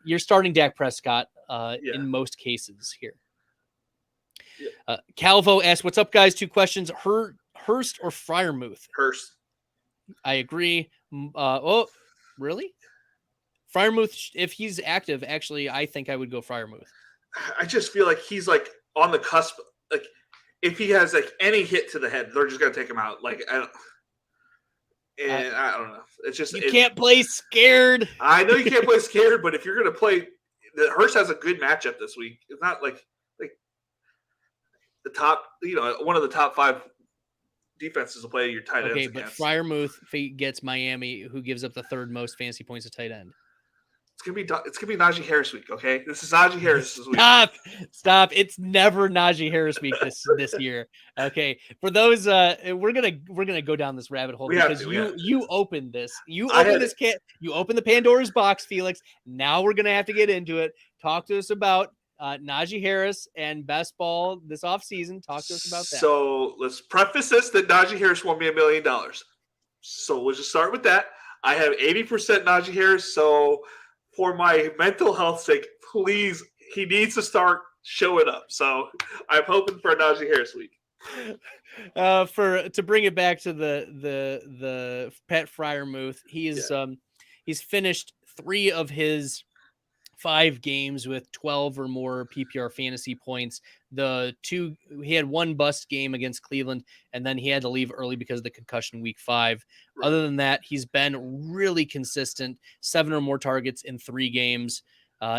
you're starting Dak Prescott in most cases here. Yeah. Calvo asks, what's up guys? 2 questions. Hurst or Freiermuth? Hurst. I agree. Really? Freiermuth, if he's active, actually, I think I would go Freiermuth. I just feel like he's on the cusp. If he has any hit to the head, they're just gonna take him out. I don't know. It's just you can't play scared. I know you can't play scared, but if you're gonna play, Hurst has a good matchup this week. It's not like the top, one of the top 5 defenses to play your tight ends. Okay, but Freiermuth gets Miami, who gives up the 3rd most fantasy points to tight end. It's gonna be Najee Harris week. Okay, this is Najee Harris this week. Stop! It's never Najee Harris week this year. Okay, for those, we're gonna go down this rabbit hole because you opened this. You opened the Pandora's box, Felix. Now we're gonna have to get into it. Talk to us about Najee Harris and best ball this offseason. Talk to us about that. So let's preface this that Najee Harris won me $1 million. So we'll just start with that. I have 80% Najee Harris. So for my mental health sake, please, he needs to start showing up. So I'm hoping for a Najee Harris week. To bring it back to the Pat Fryermuth, he's finished 3 of his 5 games with 12 or more PPR fantasy points. He had 1 bust game against Cleveland, and then he had to leave early because of the concussion week 5. Right. Other than that, he's been really consistent, 7 or more targets in 3 games.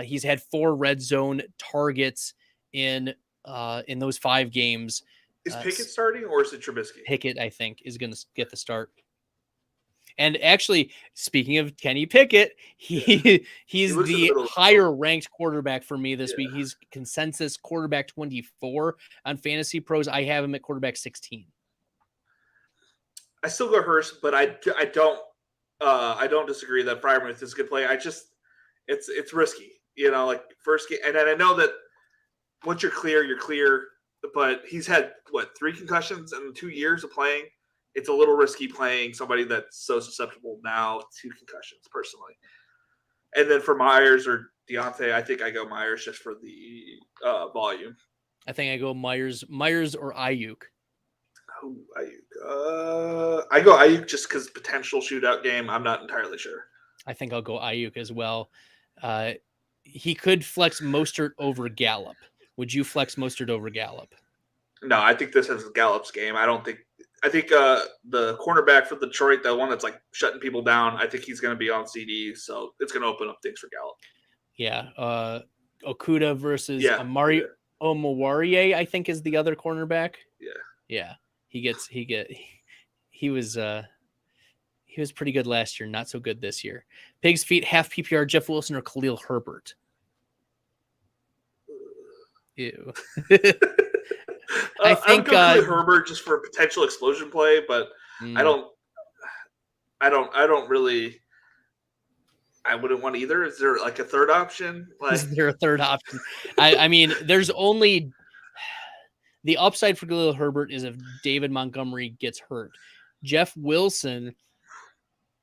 He's had 4 red zone targets in those 5 games. Is Pickett starting, or is it Trubisky? Pickett, I think, is going to get the start. And actually, speaking of Kenny Pickett, he's the higher ranked quarterback for me this week. He's consensus quarterback 24 on Fantasy Pros. I have him at quarterback 16. I still go Hurst, but I don't disagree that Fryermuth is a good play. It's risky, like first game, and then I know that once you're clear. But he's had 3 concussions in 2 years of playing. It's a little risky playing somebody that's so susceptible now to concussions, personally. And then for Myers or Deontay, I think I go Myers just for the volume. I think I go Myers or Ayuk. Oh, Ayuk. I go Ayuk just because potential shootout game. I'm not entirely sure. I think I'll go Ayuk as well. He could flex Mostert over Gallup. Would you flex Mostert over Gallup? No, I think this is Gallup's game. I think the cornerback for Detroit, the one that's like shutting people down, I think he's going to be on CD, so it's going to open up things for Gallup. Yeah. Okuda versus Amari Omowarie, I think, is the other cornerback. Yeah. He was pretty good last year, not so good this year. Pig's feet, half PPR, Jeff Wilson or Khalil Herbert? Ew. I think Herbert just for a potential explosion play, but I don't really. I wouldn't want either. Is there like a third option? Is there a third option? I mean, there's only the upside for Khalil Herbert is if David Montgomery gets hurt. Jeff Wilson,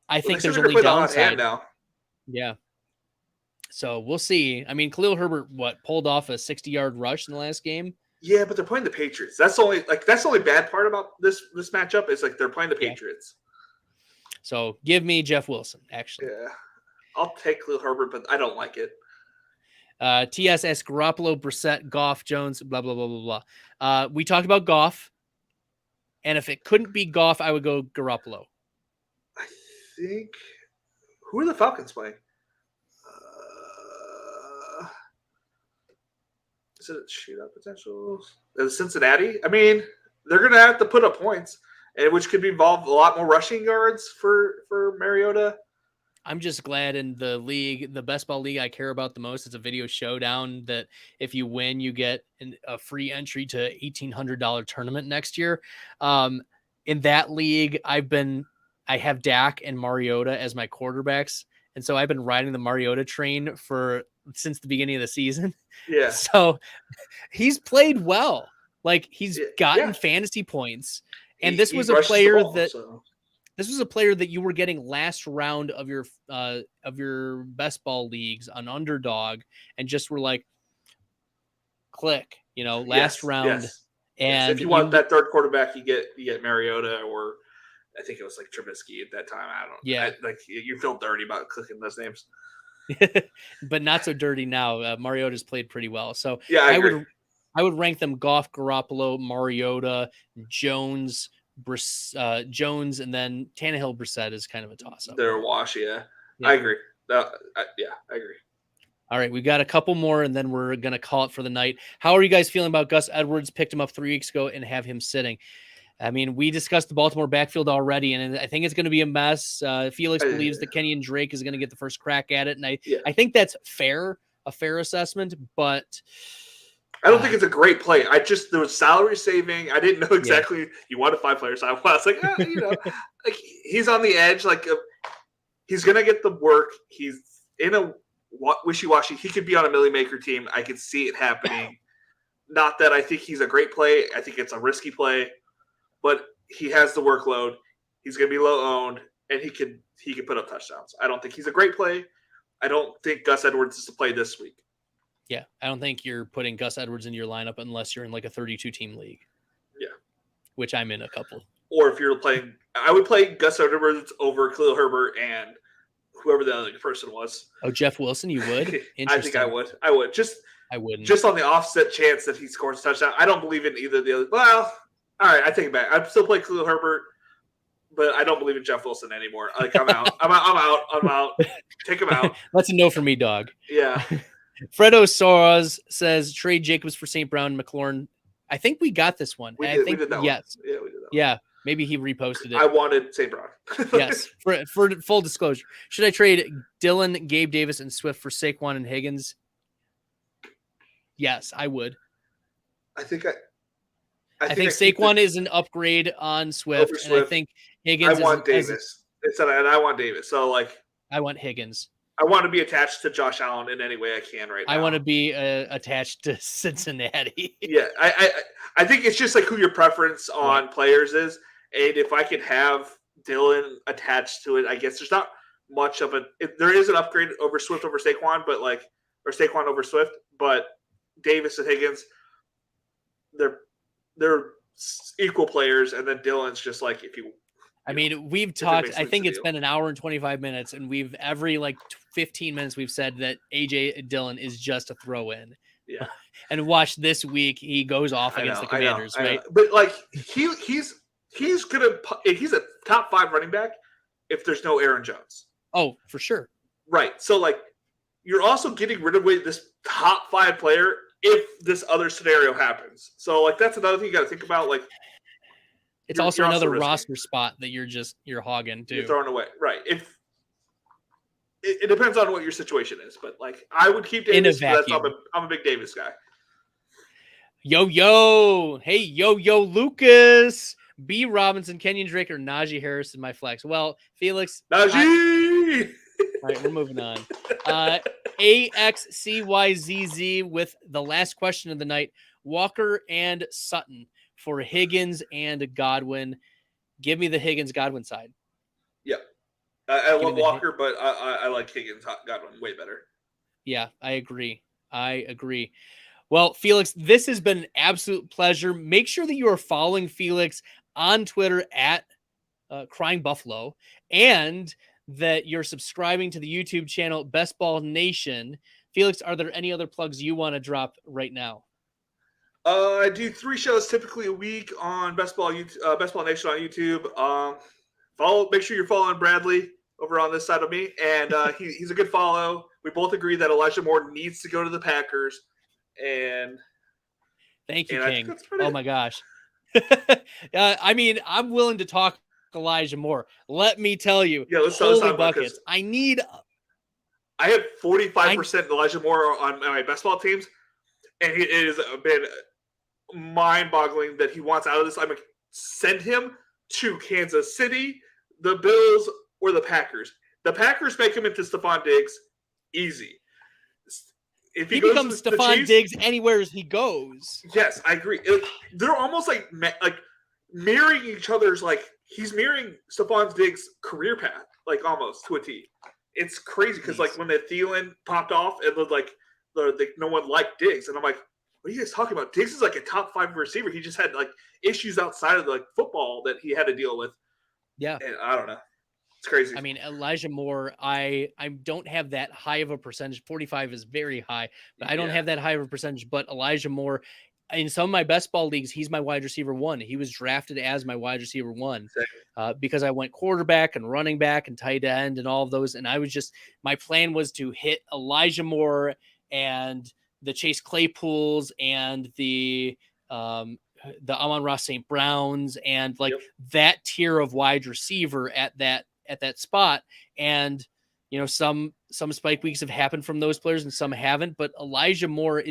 I think there's only downside now. Yeah. So we'll see. I mean, Khalil Herbert, pulled off a 60-yard rush in the last game? Yeah, but they're playing the Patriots. That's the only bad part about this matchup is they're playing the Patriots. So give me Jeff Wilson, actually. Yeah. I'll take Khalil Herbert, but I don't like it. TSS, Garoppolo, Brissett, Goff, Jones, blah, blah, blah, blah, blah. We talked about Goff, and if it couldn't be Goff, I would go Garoppolo. I think – who are the Falcons playing? Is it shootout potentials? Cincinnati? I mean, they're going to have to put up points, which could involve a lot more rushing yards for Mariota. I'm just glad in the league, the best ball league I care about the most, it's a video showdown that if you win, you get a free entry to $1,800 tournament next year. In that league, I have Dak and Mariota as my quarterbacks. And so I've been riding the Mariota train since the beginning of the season. Yeah. So he's played well. Like he's gotten fantasy points. And this was a player that you were getting last round of your best ball leagues on underdog and just were like, click, last round. Yes. And if you want that third quarterback, you get Mariota, or I think it was like Trubisky at that time. I don't. Yeah. You feel dirty about clicking those names. But not so dirty now. Mariota's played pretty well. So yeah, I agree. I would rank them Goff, Garoppolo, Mariota, Jones, Jones, and then Tannehill, Brissett is kind of a toss-up. They're a wash, yeah. I agree. I agree. All right, we've got a couple more, and then we're going to call it for the night. How are you guys feeling about Gus Edwards? Picked him up 3 weeks ago and have him sitting. I mean, we discussed the Baltimore backfield already, and I think it's going to be a mess. Felix believes that Kenyan Drake is going to get the first crack at it, and I think that's a fair assessment, but I don't think it's a great play. There was salary saving. I didn't know exactly you wanted 5 players. So I was like, like he's on the edge. Like he's going to get the work. He's in a wishy-washy. He could be on a Millie Maker team. I could see it happening. Not that I think he's a great play. I think it's a risky play. But he has the workload. He's going to be low owned, and he could put up touchdowns. I don't think he's a great play. I don't think Gus Edwards is to play this week. Yeah, I don't think you're putting Gus Edwards in your lineup unless you're in like a 32-team league. Yeah. which I'm in a couple. Or if you're playing, I would play Gus Edwards over Khalil Herbert and whoever the other person was. Oh, Jeff Wilson, you would? I think I would. I would. I wouldn't. Just on the offset chance that he scores a touchdown. I don't believe in either of the other. Well, all right, I take it back. I'd still play Khalil Herbert, but I don't believe in Jeff Wilson anymore. Like, I'm out. I'm out. Take him out. That's a no for me, dog. Yeah. Fredo Soros says trade Jacobs for St. Brown and McLaurin. I think we got this one. We did that yes. One. Yeah, we did that one. Yeah. Maybe he reposted it. I wanted St. Brown. Yes. For full disclosure, should I trade Dillon, Gabe Davis, and Swift for Saquon and Higgins? Yes, I would. I think Saquon is an upgrade on Swift, and I think Higgins. I want Davis. And I want Davis. So like, I want Higgins. I want to be attached to Josh Allen in any way I can right now. I want to be attached to Cincinnati. Yeah, I think it's just like who your preference on players is. And if I could have Dillon attached to it, I guess there's not much of there is an upgrade over Swift over Saquon, but or Saquon over Swift, but Davis and Higgins, they're equal players, and then Dillon's just like we've talked. I think it's been an hour and 25 minutes, and we've every 15 minutes we've said that AJ Dillon is just a throw in. Yeah, and watch this week he goes off against the Commanders, right? But he's a top 5 running back if there's no Aaron Jones. Oh, for sure. Right. So you're also getting rid of this top 5 player if this other scenario happens. So that's another thing you got to think about. It's also another roster spot that you're hogging too. You're throwing away. Right. If it depends on what your situation is, but I would keep Davis. I'm a big Davis guy. Hey, Lucas. B. Robinson, Kenyan Drake, or Najee Harris in my flex. Well, Felix. Najee! All right, we're moving on. AXCYZZ with the last question of the night. Walker and Sutton for Higgins and Godwin. Give me the Higgins-Godwin side. Yeah. I love Walker, but I like Higgins-Godwin way better. Yeah, I agree. Well, Felix, this has been an absolute pleasure. Make sure that you are following Felix on Twitter at Crying Buffalo, and that you're subscribing to the YouTube channel Best Ball Nation. Felix, are there any other plugs you want to drop right now? I do 3 shows typically a week on Best Ball Nation on YouTube. Make sure you're following Bradley over on this side of me, and he's a good follow. We both agree that Elijah Moore needs to go to the Packers. And thank you, King. Oh my gosh. I'm willing to talk Elijah Moore. Let me tell you. Yeah, let's holy talk buckets. I have 45% Elijah Moore on my best ball teams, and it has been mind-boggling that he wants out of this. I'm like, send him to Kansas City, the Bills, or the Packers. The Packers make him into Stephon Diggs easy. If he becomes Stephon Diggs anywhere he goes. Yes, I agree. They're almost mirroring each other's. He's mirroring Stephon Diggs' career path, almost to a T. It's crazy because when the Thielen popped off, it was no one liked Diggs, and I'm like, what are you guys talking about? Diggs is a top 5 receiver. He just had issues outside of football that he had to deal with. Yeah, and I don't know. It's crazy. Elijah Moore, I don't have that high of a percentage. 45 is very high, but I don't have that high of a percentage. But Elijah Moore, in some of my best ball leagues, he's my wide receiver 1. He was drafted as my wide receiver 1 because I went quarterback and running back and tight end and all of those. And my plan was to hit Elijah Moore and the Chase Claypools and the Amon-Ra St. Browns and that tier of wide receiver at that spot. And some spike weeks have happened from those players and some haven't, but Elijah Moore,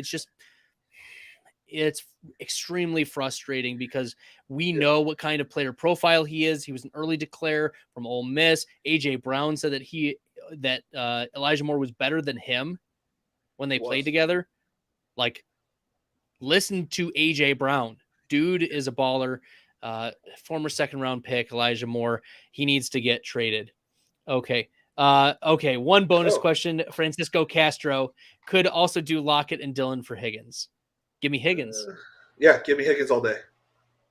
it's extremely frustrating because we know what kind of player profile he is. He was an early declare from Ole Miss. AJ Brown said that Elijah Moore was better than him when they played together. Listen to AJ Brown. Dude is a baller. Former 2nd round pick, Elijah Moore. He needs to get traded. Okay. One bonus question. Francisco Castro could also do Lockett and Dillon for Higgins. Give me Higgins. Yeah, give me Higgins all day.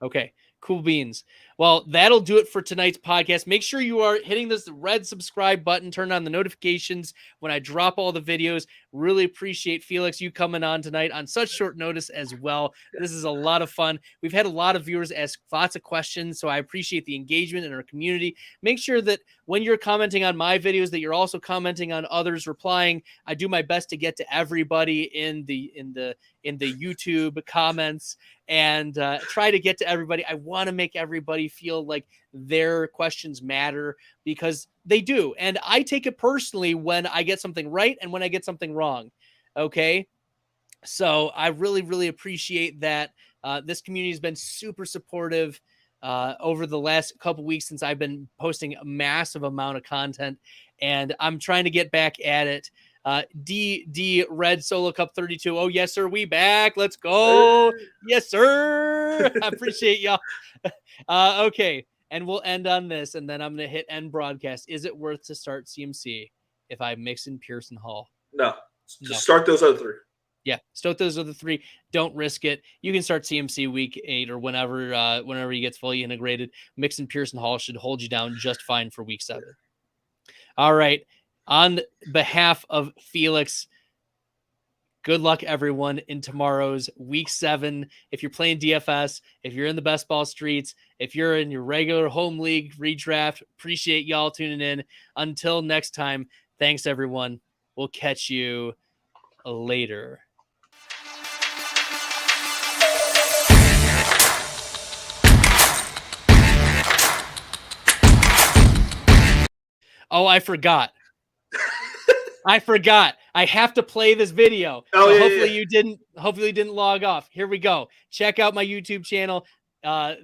Okay. Cool beans. Well, that'll do it for tonight's podcast. Make sure you are hitting this red subscribe button, turn on the notifications when I drop all the videos. Really appreciate Felix, you coming on tonight on such short notice as well. This is a lot of fun. We've had a lot of viewers ask lots of questions, so I appreciate the engagement in our community. Make sure that when you're commenting on my videos that you're also commenting on others, replying. I do my best to get to everybody in the YouTube comments and try to get to everybody. I want to make everybody feel like their questions matter, because they do. And I take it personally when I get something right and when I get something wrong. Okay. So I really, really appreciate that. This community has been super supportive over the last couple weeks since I've been posting a massive amount of content, and I'm trying to get back at it. D Red Solo Cup 32. Oh, yes, sir. We back. Let's go. Yes, sir. I appreciate y'all. Okay. And we'll end on this, and then I'm going to hit end broadcast. Is it worth to start CMC if I mix in Pierce and Hall? No. Just start those other 3. Yeah, start those other 3. Don't risk it. You can start CMC week 8 or whenever he gets fully integrated. Mixon, Pierce, and Hall should hold you down just fine for week 7. All right. On behalf of Felix, good luck, everyone, in tomorrow's week 7. If you're playing DFS, if you're in the best ball streets, if you're in your regular home league redraft, appreciate y'all tuning in. Until next time, thanks, everyone. We'll catch you later. Oh, I forgot. I have to play this video. Oh, so yeah, hopefully yeah. you didn't log off. Here we go. Check out my YouTube channel.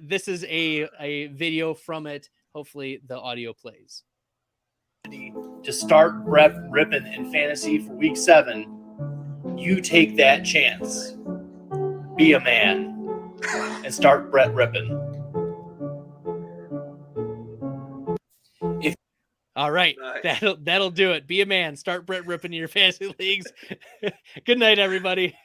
This is a video from it. Hopefully the audio plays. To start ripping in fantasy for week 7, you take that chance. Be a man and start ripping. All right, nice. That'll do it. Be a man. Start ripping in your fantasy leagues. Good night, everybody.